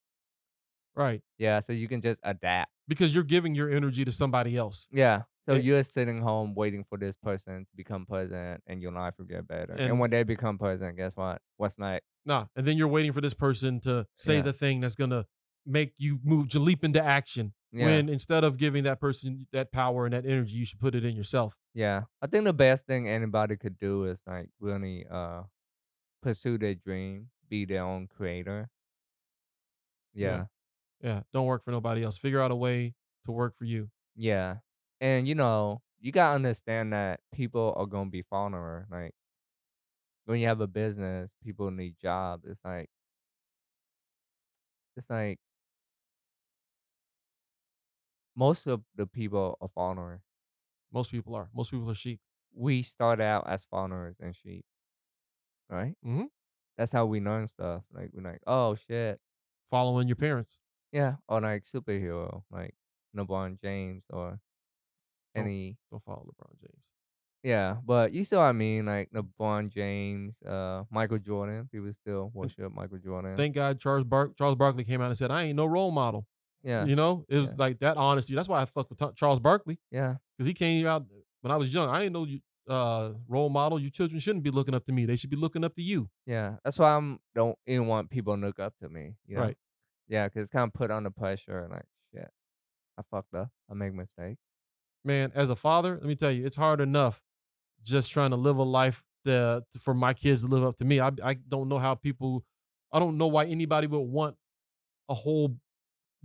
Right. Yeah. So you can just adapt. Because you're giving your energy to somebody else. Yeah. So And- you're sitting home waiting for this person to become president and your life will get better. And, And- when they become president, guess what? What's next? Nah. And then you're waiting for this person to say Yeah. the thing that's gonna make you leap into action. Yeah. When instead of giving that person that power and that energy, you should put it in yourself. Yeah. I think the best thing anybody could do is like really pursue their dream, be their own creator. Yeah. Yeah. Don't work for nobody else. Figure out a way to work for you. Yeah. And you gotta understand that people are gonna be followers. Like when you have a business, people need jobs. It's like most of the people are followers. Most people are. Most people are sheep. We start out as followers and sheep, right? Mm-hmm. That's how we learn stuff. Like we're like, oh shit, Following your parents. yeah, or like superhero, like LeBron James or Don't- any. Don't follow LeBron James. Yeah, but you see what I mean, like LeBron James, Michael Jordan. People still worship Michael Jordan. Thank God Charles Barkley came out and said, I ain't no role model. Yeah, You know, it was Yeah. like that honesty. That's why I fuck with Charles Barkley, yeah, because he came out when I was young. I ain't no role model. You children shouldn't be looking up to me. They should be looking up to you. yeah. That's why don't even want people to look up to me. You know? Right. Yeah, because it's kind of put under pressure and like shit. I fucked up. I make mistakes. Man, as a father, let me tell you, it's hard enough just trying to live a life for my kids to live up to me. I don't know how I don't know why anybody would want a whole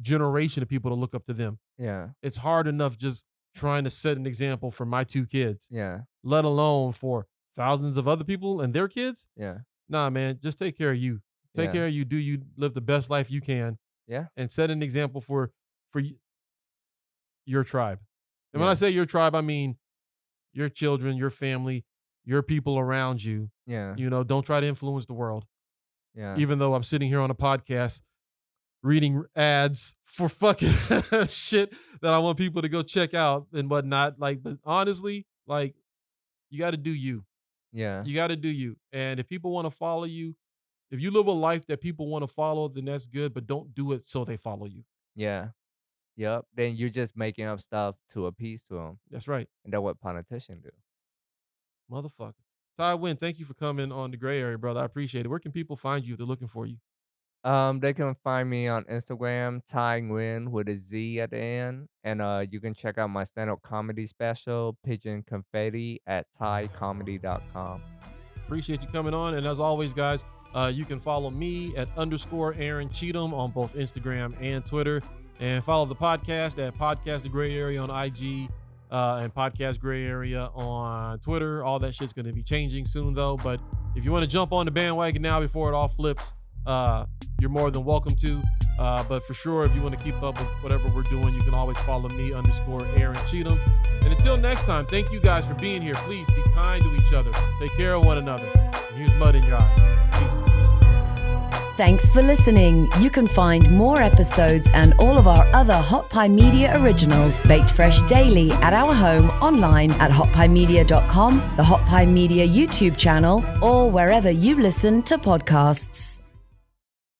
generation of people to look up to them. Yeah, It's hard enough just trying to set an example for my 2 kids, yeah, let alone for thousands of other people and their kids. yeah, Nah, man, just take care of you. Take Yeah. care of you. Do you live the best life you can, yeah, and set an example for your tribe. And when I Yeah. say your tribe, I mean your children, your family, your people around you. yeah, You know, don't try to influence the world. yeah. Even though I'm sitting here on a podcast reading ads for fucking shit that I want people to go check out and whatnot. Like, but honestly, like, you got to do you. Yeah, You got to do you. And if people want to follow you, if you live a life that people want to follow, then that's good, but don't do it so they follow you. yeah, yep. Then you're just making up stuff to appease to them, That's right. and that's what politicians do. Motherfucker. Tai Nguyen, thank you for coming on the Gray Area, brother. I appreciate it. Where can people find you if they're looking for you? They can find me on Instagram, Tai Nguyen with a Z at the end, and you can check out my stand-up comedy special, Pigeon Confetti, at TaiComedy.com. Appreciate you coming on. And as always, guys, you can follow me at _Aaron Cheatham on both Instagram and Twitter. And follow the podcast at Podcast the Gray Area on IG and Podcast Gray Area on Twitter. All that shit's going to be changing soon, though. But if you want to jump on the bandwagon now before it all flips, you're more than welcome to. But for sure, if you want to keep up with whatever we're doing, you can always follow me _Aaron Cheatham. And until next time, thank you guys for being here. Please be kind to each other. Take care of one another. And here's mud in your eyes. Peace. Thanks for listening. You can find more episodes and all of our other Hot Pie Media originals baked fresh daily at our home online at hotpiemedia.com, the Hot Pie Media YouTube channel, or wherever you listen to podcasts.